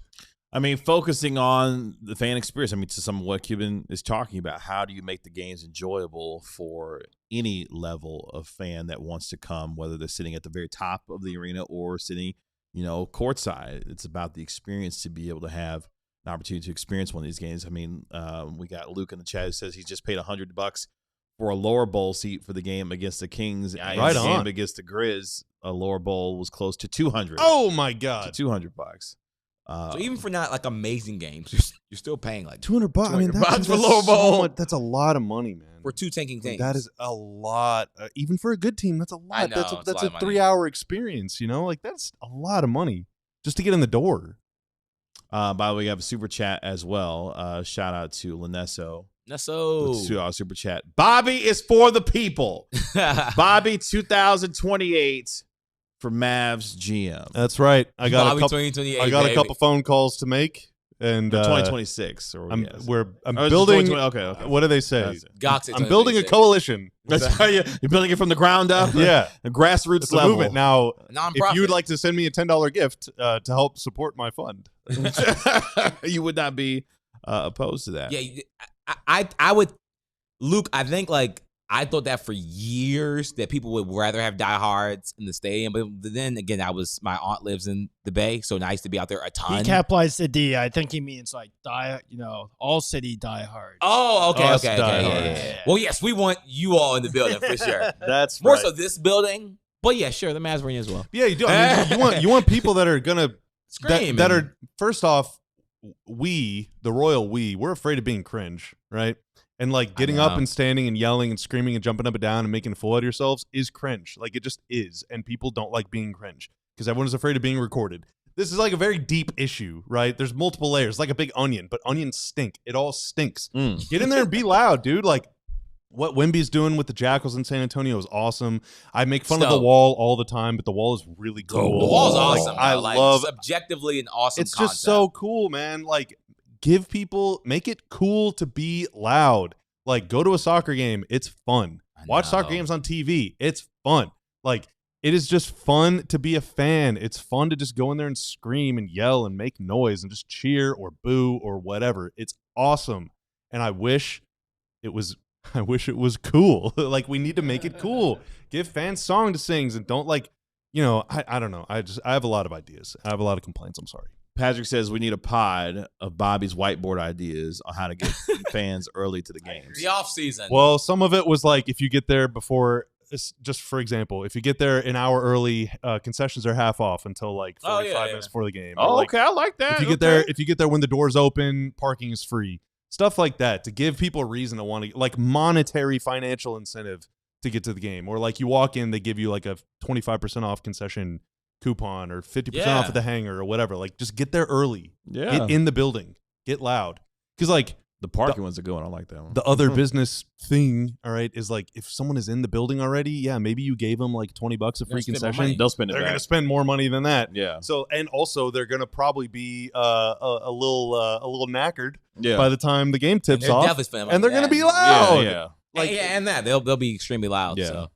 I mean, focusing on the fan experience, I mean, to some of what Cuban is talking about, how do you make the games enjoyable for any level of fan that wants to come, whether they're sitting at the very top of the arena or sitting, you know, courtside? It's about the experience to be able to have an opportunity to experience one of these games. I mean, we got Luke in the chat who says he's just paid $100 for a lower bowl seat for the game against the Kings. Yeah, and right the on. game against the Grizz, a lower bowl was close to $200. Oh, my God. To $200. So even for not like amazing games, you're still paying like $200. I mean, $200 that's for lower bowl. That's a lot of money, man. For two tanking teams. That is a lot. Even for a good team, that's a lot. I know, that's a a lot of 3-hour experience, you know? Like, that's a lot of money just to get in the door. By the way, we have a super chat as well. Shout out to Linesso. $2 super chat. Bobby is for the people. Bobby 2028 for Mavs GM. That's right. I got Bobby a couple. 2028, I got baby. a couple phone calls to make, and 2026. I'm it's building. 2020. Okay. What do they say? I'm building a 2026. coalition. That's how you're building it from the ground up. Yeah, a grassroots it's a level. movement. Now, Nonprofit. if you would like to send me a $10 gift to help support my fund, You would not be opposed to that. Yeah, I would, Luke. I think like I thought that for years that people would rather have diehards in the stadium, but then again, my aunt lives in the Bay, so nice to be out there a ton. He capitalized the D. I think he means like all city diehard. Oh, okay, Us okay, diehards. yeah. Well, yes, we want you all in the building for sure. that's More right. so this building, but yeah, sure, the Mavs arena as well. Yeah, you do. I mean, you want people that are gonna Scream that and- are first off, the royal we're afraid of being cringe, right? And like getting up and standing and yelling and screaming and jumping up and down and making a fool out of yourselves is cringe. Like, it just is, and people don't like being cringe because everyone's afraid of being recorded. this is like a very deep issue, right? There's multiple layers, like a big onion, but onions stink. It all stinks. Get in there and be loud, dude. Like what Wemby's doing with the Jackals in San Antonio is awesome. I make fun of the Wall all the time, but the Wall is really cool. The Wall's awesome. I love objectively an awesome It's concept. just so cool, man. Like make it cool to be loud. Like go to a soccer game. It's fun. Watch soccer games on TV. It's fun. Like it is just fun to be a fan. It's fun to just go in there and scream and yell and make noise and just cheer or boo or whatever. It's awesome. And I wish it was cool. Like we need to make it cool. Give fans song to sing and don't I don't know. I have a lot of ideas. I have a lot of complaints. I'm sorry. Patrick says we need a pod of Bobby's whiteboard ideas on how to get fans early to the games. The off season. Well, some of it was like if you get there before, just for example, if you get there an hour early, concessions are half off until like 45 minutes before the game. Oh, okay, I like that. If you get there when the doors open, parking is free. Stuff like that to give people a reason to want to, like monetary financial incentive to get to the game. Or like you walk in, they give you like a 25% off concession coupon or 50% off at the hangar or whatever. Like just get there early. Yeah. Get in the building. Get loud. Because like the parking ones are going. I like that one. The other business thing, all right, is like if someone is in the building already, yeah, maybe you gave them like $20 a free concession. They'll spend it. They're going to spend more money than that. Yeah. So and also they're going to probably be a little knackered by the time the game tips off. And they're going to be loud. Yeah. And that they'll be extremely loud. Yeah. So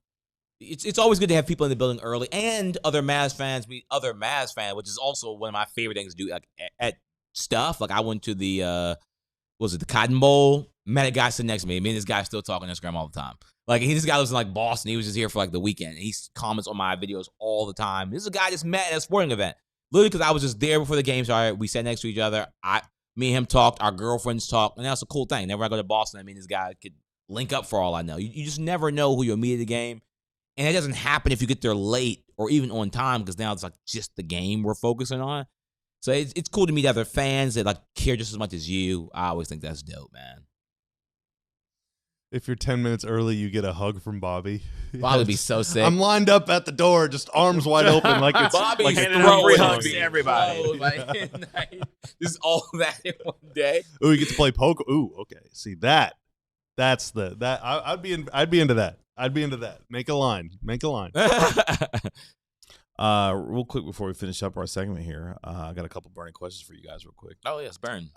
it's always good to have people in the building early and other Mavs fans be other Mavs fans, which is also one of my favorite things to do. Like at stuff, like I went to the the Cotton Bowl, met a guy sitting next to me. Me and this guy still talk on Instagram all the time. Like this guy lives in like Boston. He was just here for like the weekend. He comments on my videos all the time. This is a guy I just met at a sporting event. Literally because I was just there before the game started. We sat next to each other. Me and him talked. Our girlfriends talked. And that's a cool thing. Whenever I go to Boston, I mean, this guy could link up for all I know. You just never know who you'll meet at the game. And it doesn't happen if you get there late or even on time because now it's like just the game we're focusing on. So it's cool to meet other fans that like care just as much as you. I always think that's dope, man. If you're 10 minutes early, you get a hug from Bobby. Bobby would be so sick. I'm lined up at the door, just arms wide open, like it's Bobby like handing out free hugs to everybody. Just all that in one day. Ooh, you get to play poker. Ooh, okay. See that's I'd be into that. I'd be into that. Make a line. Real quick before we finish up our segment here, I got a couple burning questions for you guys real quick. Oh, yes, burn.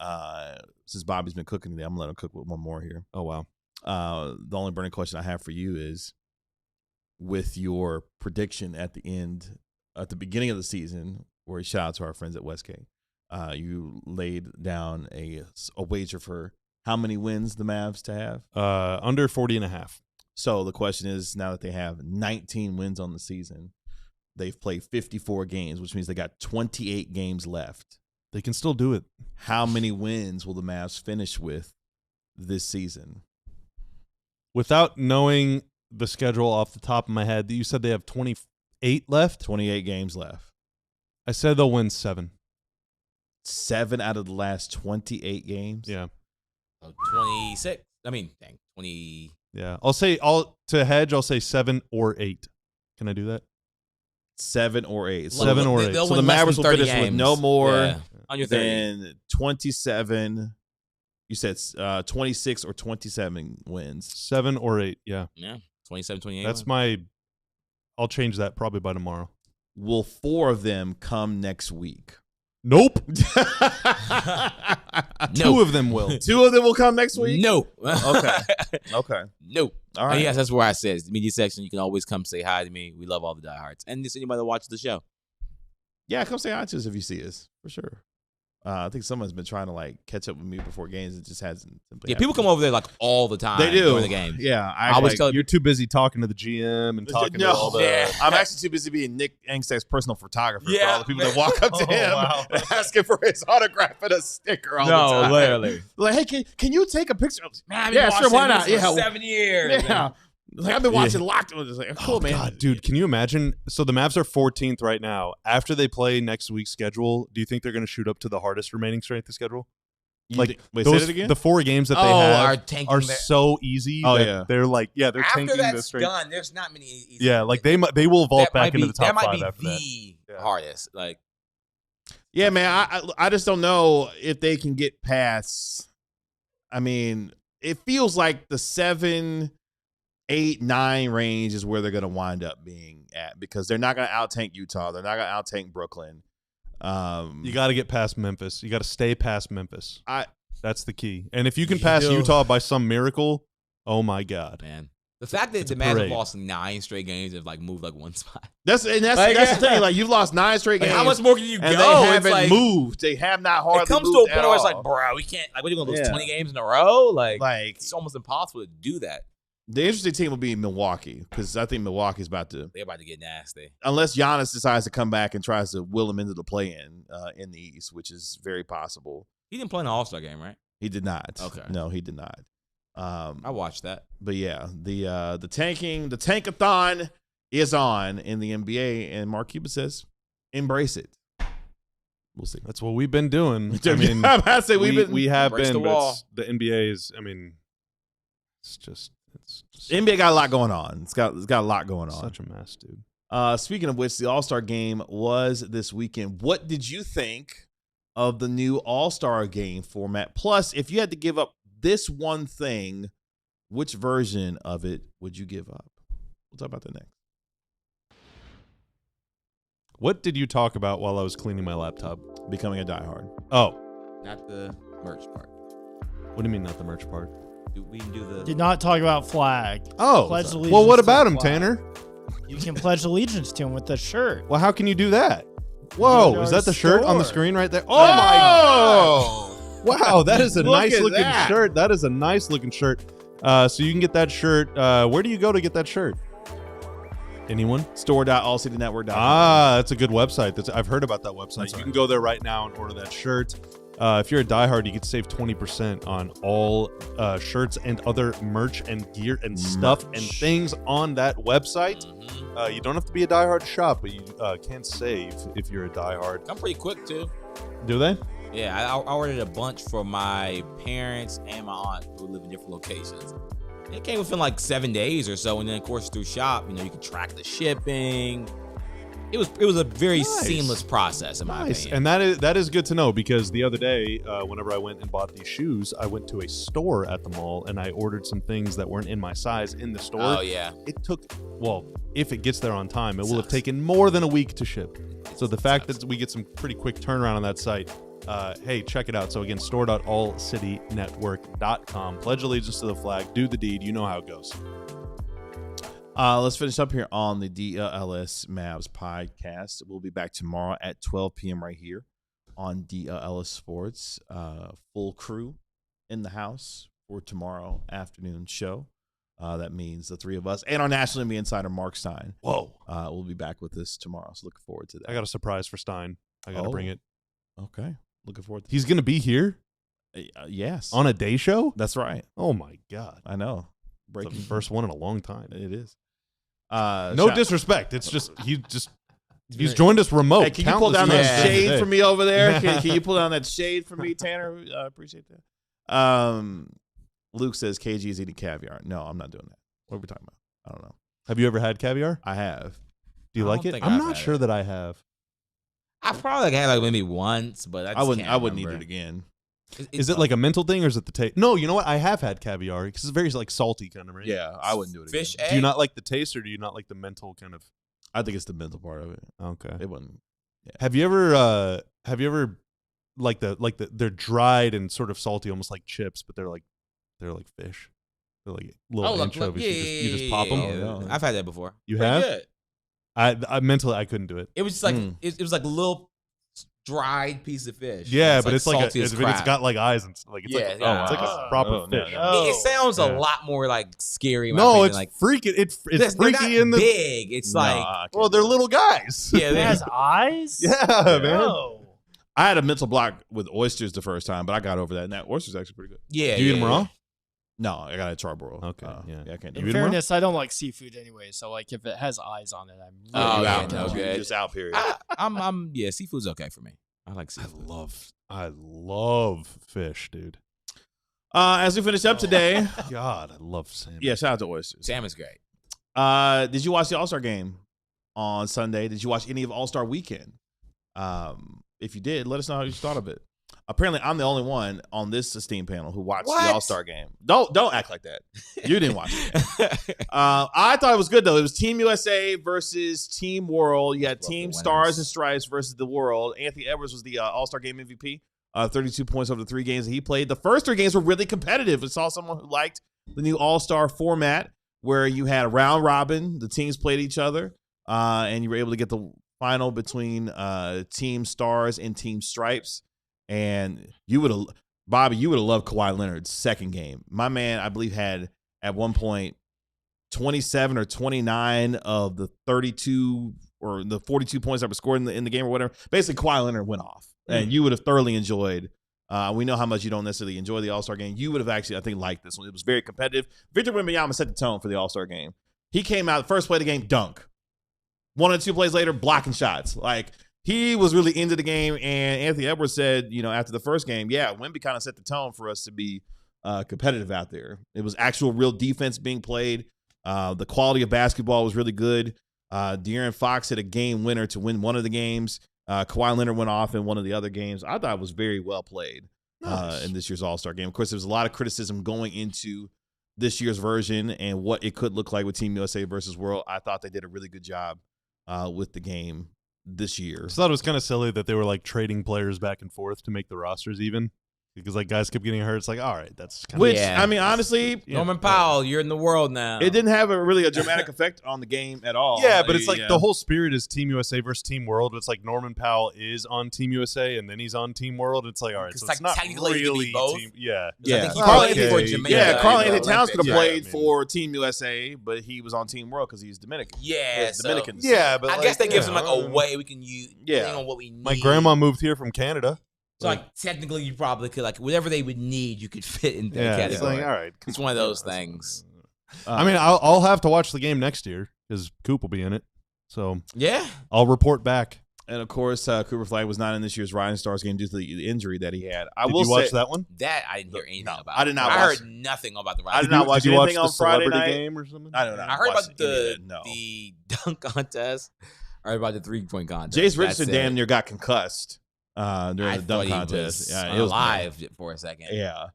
Since Bobby's been cooking today, I'm going to let him cook with one more here. Oh, wow. The only burning question I have for you is with your prediction at the beginning of the season, where shout out to our friends at Westgate, you laid down a wager for how many wins the Mavs to have? Under 40.5. So the question is, now that they have 19 wins on the season, they've played 54 games, which means they got 28 games left. They can still do it. How many wins will the Mavs finish with this season? Without knowing the schedule off the top of my head, you said they have 28 left? 28 games left. I said they'll win 7. 7 out of the last 28 games? Yeah. 26. I mean, 20. Yeah. I'll say 7 or 8. Can I do that? 7 or 8. 7 or 8. So the Mavericks will finish with no more than 27. You said 26 or 27 wins. 7 or 8, yeah. Yeah, 27, 28. That's I'll change that probably by tomorrow. Will 4 of them come next week? Nope. No. 2 of them will. 2 of them will come next week? No. Okay. No. All right. Yes, that's where I said. It's the media section. You can always come say hi to me. We love all the diehards. And just anybody that watches the show. Yeah, come say hi to us if you see us, for sure. I think someone's been trying to like catch up with me before games. It just hasn't. People come over there like all the time. They do during the game. Yeah, I always tell you're too busy talking to the GM and talking to all the. Yeah. I'm actually too busy being Nick Angstad's personal photographer for all the people that walk up to him and asking for his autograph and a sticker all the time. Literally. Like, hey, can you take a picture? Man, yeah, sure, why not? Yeah, 7 years. Yeah. Like I've been watching Locked On. It's like, cool, man. God, dude, can you imagine? So the Mavs are 14th right now. After they play next week's schedule, do you think they're going to shoot up to the hardest remaining strength of schedule? Wait, say it again? The 4 games that they have are so easy. They're like, they're after tanking that's the strength. done, there's not many easy. Yeah, like they will vault back into the top 5 after that. That hardest. Like, Yeah, man. I just don't know if they can get past. I mean, it feels like the 7, 8, 9 range is where they're going to wind up being at because they're not going to out-tank Utah. They're not going to out-tank Brooklyn. You got to get past Memphis. You got to stay past Memphis. That's the key. And if you can pass Utah by some miracle, oh my God, man. The fact that the Mavs have lost 9 straight games and moved one spot. That's the thing. Like you've lost 9 straight games. How much more can you go? And they haven't moved. They have not hardly moved. It comes to a point where it's bro, we can't. What are you going to lose 20 games in a row? Like it's almost impossible to do that. The interesting team will be Milwaukee because I think Milwaukee's they're about to get nasty. Unless Giannis decides to come back and tries to will them into the play-in in the East, which is very possible. He didn't play in the All-Star game, right? He did not. Okay. No, he did not. I watched that. But yeah, the tankathon is on in the NBA, and Mark Cuban says, embrace it. We'll see. That's what we've been doing. I mean, I say we have been. The but the NBA is. I mean, it's just the NBA got a lot going on. It's got a lot going on. Such a mess, dude. Speaking of which, the All-Star game was this weekend. What did you think of the new All-Star game format? Plus, if you had to give up this one thing, which version of it would you give up? We'll talk about that next. What did you talk about while I was cleaning my laptop? Becoming a diehard. Oh. Not the merch part. What do you mean not the merch part? We can do the... Did not talk about Flagg. Oh. Pledge allegiance well, what about to him, Flagg. Tanner? You can pledge allegiance to him with the shirt. Well, how can you do that? Whoa, Go to is our that the shirt on the store. screen right there? Oh, my God. Wow, that is a Look nice at looking that. shirt. That is a nice looking shirt. So you can get that shirt. Where do you go to get that shirt? Anyone? Store.allcitynetwork.com. That's a good website. I've heard about that website. You can go there right now and order that shirt. If you're a diehard, you can save 20% on all shirts and other merch and gear and stuff and things on that website. You don't have to be a diehard to shop, but you can save if you're a diehard. I'm pretty quick, too. Do they? Yeah, I ordered a bunch for my parents and my aunt who live in different locations. It came within 7 days or so, and then of course through shop, you can track the shipping. It was a very seamless process in my opinion. And that is good to know because the other day, whenever I went and bought these shoes, I went to a store at the mall and I ordered some things that weren't in my size in the store. Oh yeah. It took if it gets there on time, it will have taken more than a week to ship. So the fact that we get some pretty quick turnaround on that site. Hey, check it out. So again, store.allcitynetwork.com. Pledge allegiance to the flag. Do the deed. You know how it goes. Let's finish up here on the DLLS Mavs podcast. We'll be back tomorrow at 12 p.m. right here on DLLS Sports. Full crew in the house for tomorrow afternoon show. That means the three of us and our National NBA insider, Mark Stein. Whoa. Will be back with us tomorrow. So looking forward to that. I got a surprise for Stein. I got to bring it. Okay. Looking forward to He's going to be here? Yes. On a day show? That's right. Oh, my God. I know. It's the first one in a long time. It is. No disrespect. It's just he's joined us remote. Hey, can you pull down that shade for me over there? Can you pull down that shade for me, Tanner? I appreciate that. Luke says KG is eating caviar. No, I'm not doing that. What are we talking about? I don't know. Have you ever had caviar? I have. Do you like it? I'm not sure that I have. I probably had maybe once, but I wouldn't eat it again. Is it like a mental thing or is it the taste? No, you know what? I have had caviar because it's very salty kind of, right? Yeah, I wouldn't do it again. Fish egg? Do you not like the taste or do you not like the mental kind of? I think it's the mental part of it. Okay. It wouldn't. Yeah. Have you ever they're dried and sort of salty, almost like chips, but they're like fish. They're like little anchovies. You just pop them. Yeah. I've had that before. You Pretty have? Good. I mentally I couldn't do it. It was just it was like a little dried piece of fish. Yeah, but it's salty as crap. it's got eyes and it's like a proper fish. No. It sounds a lot more scary. No, it's freaky. It's freaky in the big. It's they're little guys. Yeah, It has eyes? Yeah, man. No. I had a mental block with oysters the first time, but I got over that. And that oyster's actually pretty good. Yeah. Do you eat them raw? No, I got a charbroil. Okay, yeah, I can't do In it. fairness, I don't like seafood anyway, so if it has eyes on it, I'm Oh, really yeah, into no it. good. Just out, period. I'm seafood's okay for me. I like seafood. I love fish, dude. As we finish up today, God, I love salmon. yeah, shout out to oysters. Salmon's great. Did you watch the All-Star game on Sunday? Did you watch any of All-Star weekend? If you did, let us know how you thought of it. Apparently, I'm the only one on this esteemed panel who watched What? the All-Star game. Don't act like that. You didn't watch it. I thought it was good, though. It was Team USA versus Team World. You had Team Stars and Stripes versus the World. Anthony Edwards was the All-Star game MVP. 32 points over the 3 games that he played. The first 3 games were really competitive. I saw someone who liked the new All-Star format where you had a round robin. The teams played each other, and you were able to get the final between Team Stars and Team Stripes. And you would have, Bobby, you would have loved Kawhi Leonard's second game. My man, I believe, had at one point 27 or 29 of the 32 or the 42 points that were scored in the game or whatever. Basically, Kawhi Leonard went off. And you would have thoroughly enjoyed. We know how much you don't necessarily enjoy the All-Star game. You would have actually, I think, liked this one. It was very competitive. Victor Wembanyama set the tone for the All-Star game. He came out, first play of the game, dunk. 1 or 2 plays later, blocking shots. Like, he was really into the game. And Anthony Edwards said, after the first game, Wemby kind of set the tone for us to be competitive out there. It was actual real defense being played. The quality of basketball was really good. De'Aaron Fox hit a game winner to win one of the games. Kawhi Leonard went off in one of the other games. I thought it was very well played in this year's All-Star game. Of course, there was a lot of criticism going into this year's version and what it could look like with Team USA versus World. I thought they did a really good job with the game this year. I thought it was kind of silly that they were like trading players back and forth to make the rosters even. Because like guys kept getting hurt. It's like, all right, that's kind Which, Yeah. I mean, honestly, Norman Powell, you're in the world now. it didn't have a dramatic effect on the game at all. Yeah, but it's like the whole spirit is Team USA versus Team World. It's like Norman Powell is on Team USA and then he's on Team World. It's like, all right, so it's not technically he could be really both. Team. Yeah. I think he Carl played Anthony- for Jamaica. Yeah, Carl in the Anthony Towns could have Olympics. played Yeah, for Team USA, but he was on Team World because he's Dominican. Yeah, He's so Dominican. Yeah, but I like, guess that gives yeah, him like a way we can use depending on what we need. My grandma moved here from Canada. So like technically you probably could like whatever they would need you could fit in that Yeah, category. it's like, all right. It's one of those things. I mean, I'll have to watch the game next year because Coop will be in it. So Yeah. I'll report back. And of course, Cooper Flagg was not in this year's Rising Stars game due to the injury that he had. Did you watch that one? That I didn't hear anything No, about. I did not I watch- heard nothing about the I did Rising not Stars. watch Did you watch anything the on Friday celebrity night. game or something? I don't know. I heard Watched about any of that. No. the dunk contest. I heard about the 3-point contest. Jace That's Richardson it. damn near got concussed during I the thought dunk he contest. was Yeah, it was alive for a second. Yeah.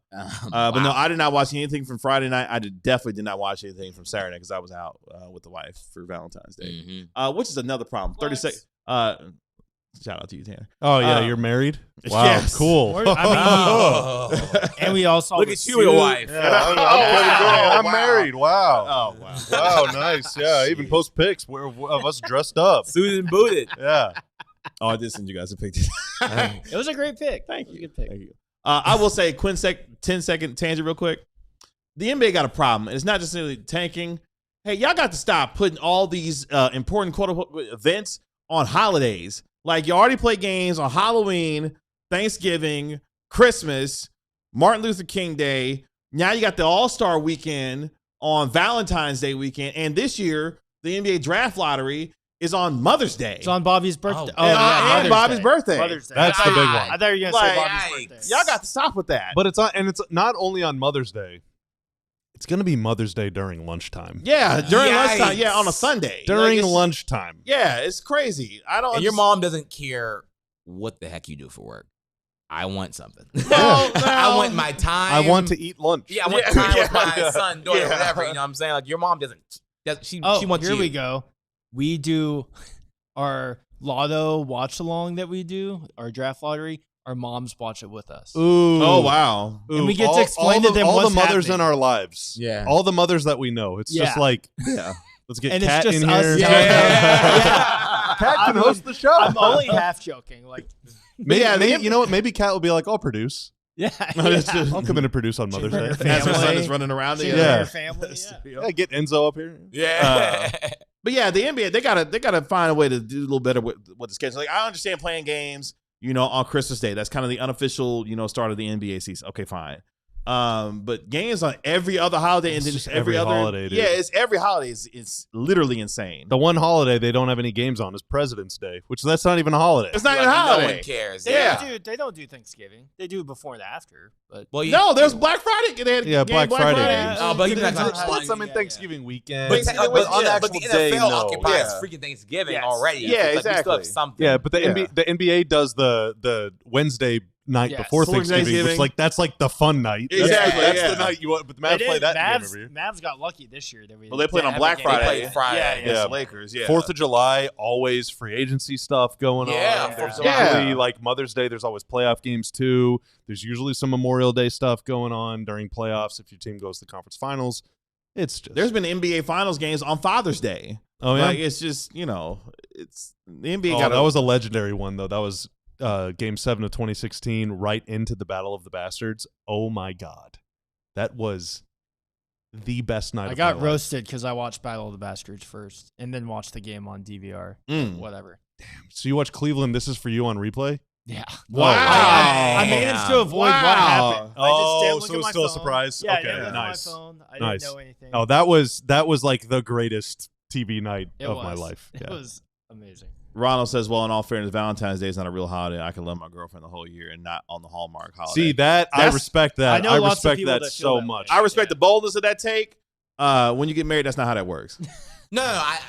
But But no, I did not watch anything from Friday night. I definitely did not watch anything from Saturday because I was out with the wife for Valentine's Day, which is another problem. 30 seconds. Shout out to you, Tanner. Oh, yeah, you're married? Wow, Yes. cool. And we all saw Look the at you and your suit. wife. I'm wow. married. Wow. Oh, wow. Wow, nice. Yeah, I even post pics of us dressed up. Suited and booted. Yeah. Oh, I did send you guys a picture. It was a great pick. Thank It was you. a good pick. Thank you. I will say, 10-second tangent real quick. The NBA got a problem, and it's not just really tanking. Hey, y'all got to stop putting all these important quote-unquote events on holidays. Like, you already play games on Halloween, Thanksgiving, Christmas, Martin Luther King Day. Now you got the All-Star weekend on Valentine's Day weekend. And this year, the NBA draft lottery is on Mother's Day. It's on Bobby's birthday. Oh, and Mother's Bobby's Day. birthday. Mother's Day. That's the big one. I thought you were going to say Like, Bobby's birthday. Y'all got to stop with that. But it's not only on Mother's Day. It's going to be Mother's Day during lunchtime. Yeah, during Yikes. lunchtime. Yeah, on a Sunday. During Like, it's- lunchtime. Yeah, it's crazy. I don't. And your mom doesn't care what the heck you do for work. I want something. Well, I want my time. I want to eat lunch. Yeah, I want Yeah, time yeah, with my yeah. son, daughter, Yeah. whatever. You know what I'm saying? Like your mom doesn't. She wants here you. we go. We do our lotto watch along that we do, our draft lottery. Our moms watch it with us. Ooh. Oh wow. And we get to explain to them all what's the mothers happening. in our lives. Yeah. All the mothers that we know. It's just Yeah. like, Yeah. let's get And it's Kat just in us here. telling Yeah. Kat I can mean, host the show. I'm only half joking. Like, Maybe, Yeah, you know what? Maybe Kat will be like, I'll produce. yeah, I'll come in and produce on Mother's bring Day. her As her son family. is running around. She the Yeah. and her family. Yeah. Yeah, get Enzo up here. Yeah. But yeah, the NBA they gotta find a way to do a little better with the schedule. Like I understand playing games, on Christmas Day. That's kind of the unofficial, start of the NBA season. Okay, fine. But games on every other holiday, and then just every other holiday, dude. Yeah, it's every holiday. It's literally insane. The one holiday they don't have any games on is President's Day, which that's not even a holiday. It's not even a No holiday. one cares. They don't do Thanksgiving. They do before and after. But Well, No, there's Black Friday. They had Yeah, game Black Friday games. Oh, but even There's like splits them in yeah, Thanksgiving weekend. But, But on the actual NFL day, no. occupies Yeah. freaking Thanksgiving Yes. already. Yeah, It's like we still exactly. have something. Yeah, but the Yeah. NBA does the Wednesday night Yes. before Before Thanksgiving, Thanksgiving. which that's like the fun night. Exactly, That's yeah. the night you want. But the they Mavs did. play that game every year. Mavs got lucky this year. That we Well, they played on didn't Black have a game. Friday. They played Friday. Yeah, against yeah. the Lakers. Yeah, 4th of July, always free agency stuff going Yeah, on. There's 4th of July. usually like Mother's Day. There's always playoff games too. There's usually some Memorial Day stuff going on during playoffs if your team goes to the conference finals. It's just There's been NBA Finals games on Father's Day. oh yeah. Like it's just it's the NBA Oh, got that was a legendary one though. That was Game 7 of 2016, right into the Battle of the Bastards. Oh my God, that was the best night. I of got my life. roasted because I watched Battle of the Bastards first and then watched the game on DVR. Whatever. So you watch Cleveland. This is for you on replay. Yeah. Wow. I managed to avoid what happened. I just didn't look so at it's my still a phone. surprise. Yeah, I Okay, didn't look at nice. my phone. I Nice. didn't know anything. Oh, that was like the greatest TV night It of was. my life. It Yeah. was amazing. Ronald says, well, in all fairness, Valentine's Day is not a real holiday. I can love my girlfriend the whole year and not on the Hallmark holiday. See that I That's- respect that. I know lots of respect people that that feel so that way. much. I respect Yeah. the boldness of that take. When you get married, that's not how that works. No,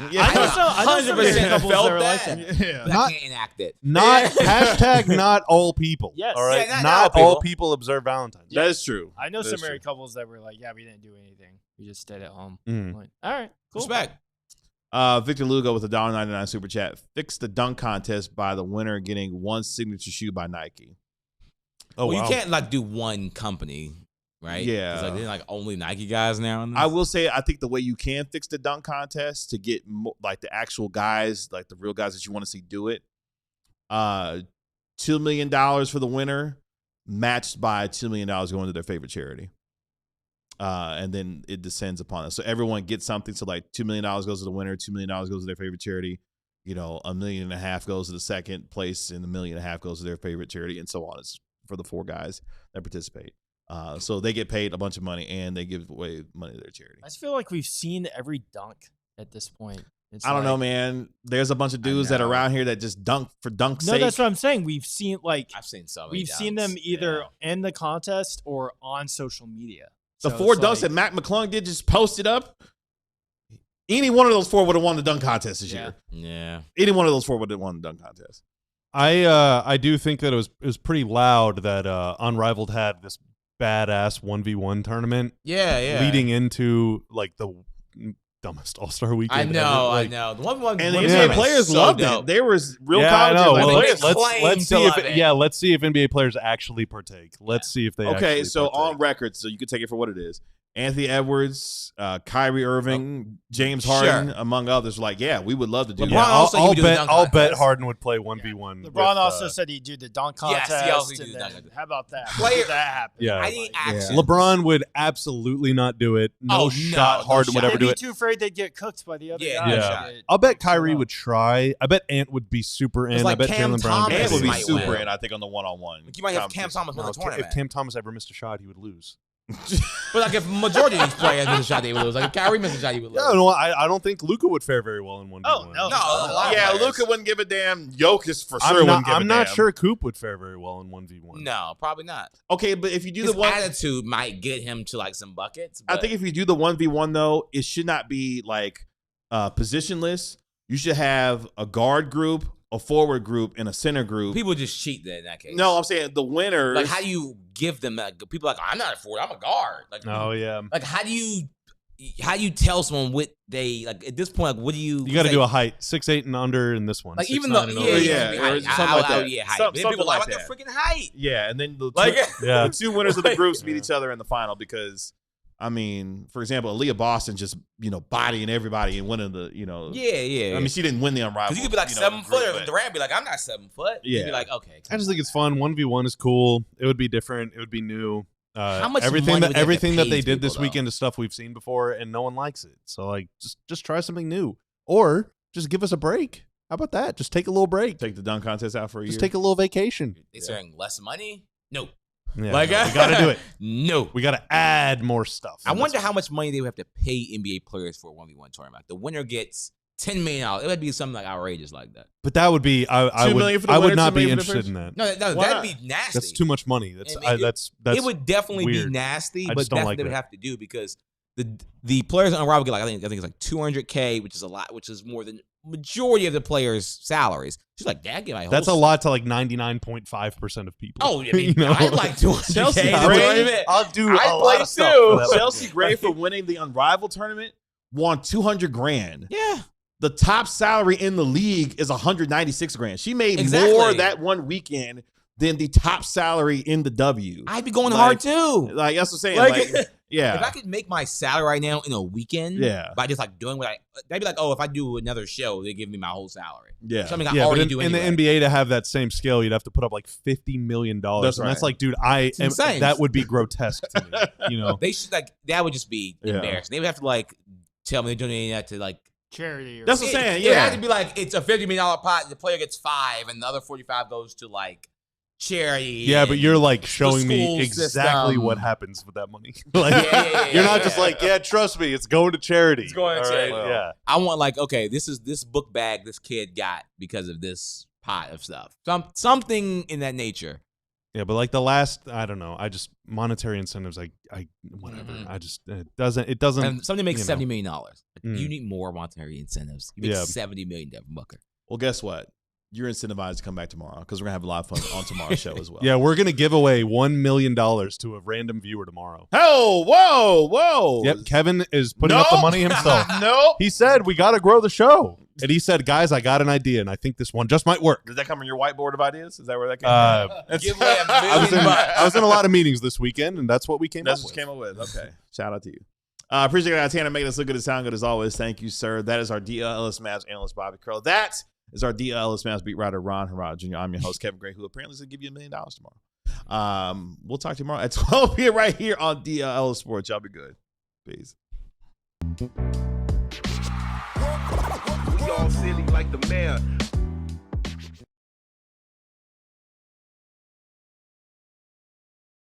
Yeah. I know some 100% couples felt that are like that. that. Yeah. But I Not- can't enact it. Not hashtag not all people. Yes. All right. Yeah, not not all all people observe Valentine's. Day. That is true. I know That some is true. married couples that were like, yeah, we didn't do anything. We just stayed at home. Mm. I'm like, all right, cool. Respect. Victor Lugo with a $1.99 super chat. Fix the dunk contest by the winner getting one signature shoe by Nike. Oh Well, wow. you can't like do one company, right? Yeah. 'Cause, like they're like only Nike guys now. in this. I will say, I think the way you can fix the dunk contest to get like the actual guys, like the real guys that you want to see do it, $2 million for the winner, matched by $2 million going to their favorite charity. And then it descends upon us. So everyone gets something. So like $2 million goes to the winner, $2 million goes to their favorite charity. $1.5 million goes to the second place, and $1.5 million goes to their favorite charity, and so on. It's for the 4 guys that participate. So they get paid a bunch of money, and they give away money to their charity. I just feel like we've seen every dunk at this point. It's I don't know, like- man. There's a bunch of dudes that are know. around here that just dunk for dunk's No, sake. that's what I'm saying. We've seen I've seen so many. we've seen dunks. them either Yeah. in the contest or on social media. The So 4 it's dunks like- that Mac McClung did just posted up. Any one of those 4 would have won the dunk contest this Yeah. year. Yeah. Any one of those 4 would have won the dunk contest. I do think that it was pretty loud that Unrivaled had this badass 1v1 tournament Yeah. Yeah. leading into like the dumbest All-Star weekend. I know. ever. Like, I know. The one And the one NBA was players so loved dope. it. There was real yeah, I college know. and Well, players. claim let's to see if love it. let's see if NBA players actually partake. Let's see if they Okay, actually so on partake. record, so you can take it for what it is. Anthony Edwards, Kyrie Irving, James Harden, Sure. among others, were like, yeah, we would love to do LeBron Yeah, that. also I'll you do the bet dunk I'll bet contest. Harden would play 1v1. LeBron with, also said he'd do the dunk Yes, contest. he also did and the dunk then- contest. How about that? Player- How did that happen? Yeah. I need action. LeBron would absolutely not do it. No Oh, no, shot. no Harden would shot. ever They'd do be it. too afraid they'd get cooked by the other Yeah, guys. no Yeah. shot. I'll bet So Kyrie low. would try. I bet Ant would be super in. It's like I bet Cam Jalen Brown Thomas And would be might super win. in, I think, on the one-on-one. Like, you might have Cam Thomas win No, the tournament. if Cam Thomas ever missed a shot, he would lose. But like if majority of these players miss a shot, they would lose. Like if Kyrie misses a shot, he would lose. Yeah, no, I don't think Luka would fare very well in 1v1. Oh, no. No, a lot of Yeah, players. Luka wouldn't give a damn. Jokic for sure I'm wouldn't not, give a I'm not damn. sure Coop would fare very well in 1v1. No, probably not. Okay, but if you do His the one, attitude might get him to like some buckets. I but- think if you do the 1v1 though, it should not be like positionless. You should have a guard group, a forward group, and a center group. people just cheat in that case. No, I'm saying the winners. like how do you give them that? People are like I'm not a forward, I'm a guard. Like Oh yeah. like how do you tell someone what they like at this point? Like what do you? You got to do a height, 6'8" and under in this one. like 6'9" even though and yeah, over. yeah, yeah, or height. something I like would- that. yeah, height. Some- Then something people are like like that. the freaking height. Yeah, and then the Like Yeah. the 2 winners of the groups meet Yeah. each other in the final because, I mean, for example, Aaliyah Boston just bodying everybody and winning the yeah. I mean, she didn't win the unrivaled. Because you could be like 7 foot, and Durant be like, I'm not 7 foot. You'd Yeah. be like, okay. I just think it's fun. 1v1 is cool. It would be different. It would be new. How much everything money that would they have to everything pay that they these did this people, though? weekend is stuff we've seen before, and no one likes it. So like, just try something new, or just give us a break. How about that? Just take a little break. take the dunk contest out for a Just year. take a little vacation. It's earning less money? No. Yeah, Like, we got to do it. No. We got to add more stuff. I wonder how much money they would have to pay NBA players for a 1v1 tournament. The winner gets $10 million. It would be something like outrageous like that. But that would be, I would not be interested in that. No, that'd be nasty. That's too much money. That's it would definitely weird. be nasty, I but just don't that's like what they would that. have to do because the players on Unrivaled get like I think it's like $200K, which is a lot, which is more than majority of the players' salaries. She's like, Dad, get my whole. That's a lot to like 99.5% of people. Oh, I mean, I'd like $200K. Chelsea in the Gray, tournament. I'll do I'd a play lot of stuff too. for that. Chelsea Gray for winning the Unrivaled tournament won $200,000. Yeah. The top salary in the league is $196,000. She made Exactly. more that one weekend than the top salary in the W. I'd be going Like- hard too. Like that's what I'm saying. Like- Like, yeah. If I could make my salary right now in a weekend, Yeah. by just like doing what they'd be like, oh, if I do another show, they give me my whole salary. Yeah. Something I Yeah, but already in, do in anyway. the NBA to have that same scale, you'd have to put up like $50 million. That's and that's right. like, dude, insane. that would be grotesque to me. You know, They should that would just be Yeah. embarrassing. They would have to like tell me they're donating that to like. Charity. Or That's what I'm saying. It has Yeah. to be like it's a $50 million pot. The player gets 5, and the other 45 goes to like charity. yeah, but you're like the showing me school exactly system. what happens with that money. Like, Yeah, you're not just like, yeah, trust me, it's going to charity. It's going to All charity. right, yeah. I want like okay, this book bag this kid got because of this pot of stuff. Something in that nature. Yeah, but like the last, I don't know. I just monetary incentives. I whatever. Mhm. I just it doesn't. And somebody makes you know. $70 million. Mm. You need more monetary incentives. You make Yeah. $70 million, Devin Booker. Well, guess what? You're incentivized to come back tomorrow because we're gonna have a lot of fun on tomorrow's show as well. Yeah, we're gonna give away $1 million to a random viewer tomorrow. Oh, whoa. Yep, Kevin is putting up the No. money himself. No. He said we got to grow the show, and he said, "Guys, I got an idea, and I think this one just might work." Did that come on your whiteboard of ideas? Is that where that came from? Give away $1 I million. was in a lot of meetings this weekend, and that's what we came That's up what with. you came up with. Okay. Shout out to you. Appreciate you guys, Tanner, making us look good and sound good as always. Thank you, sir. That is our DLLS Mavs analyst, Bobby Curl. That is our DLLS Mavs beat writer, Ron Harrod Jr. I'm your host, Kevin Gray, who apparently is going to give you $1 million tomorrow. We'll talk to you tomorrow at 12 p.m. right here on DLLS Sports. Y'all be good. Peace. We all silly like the mayor.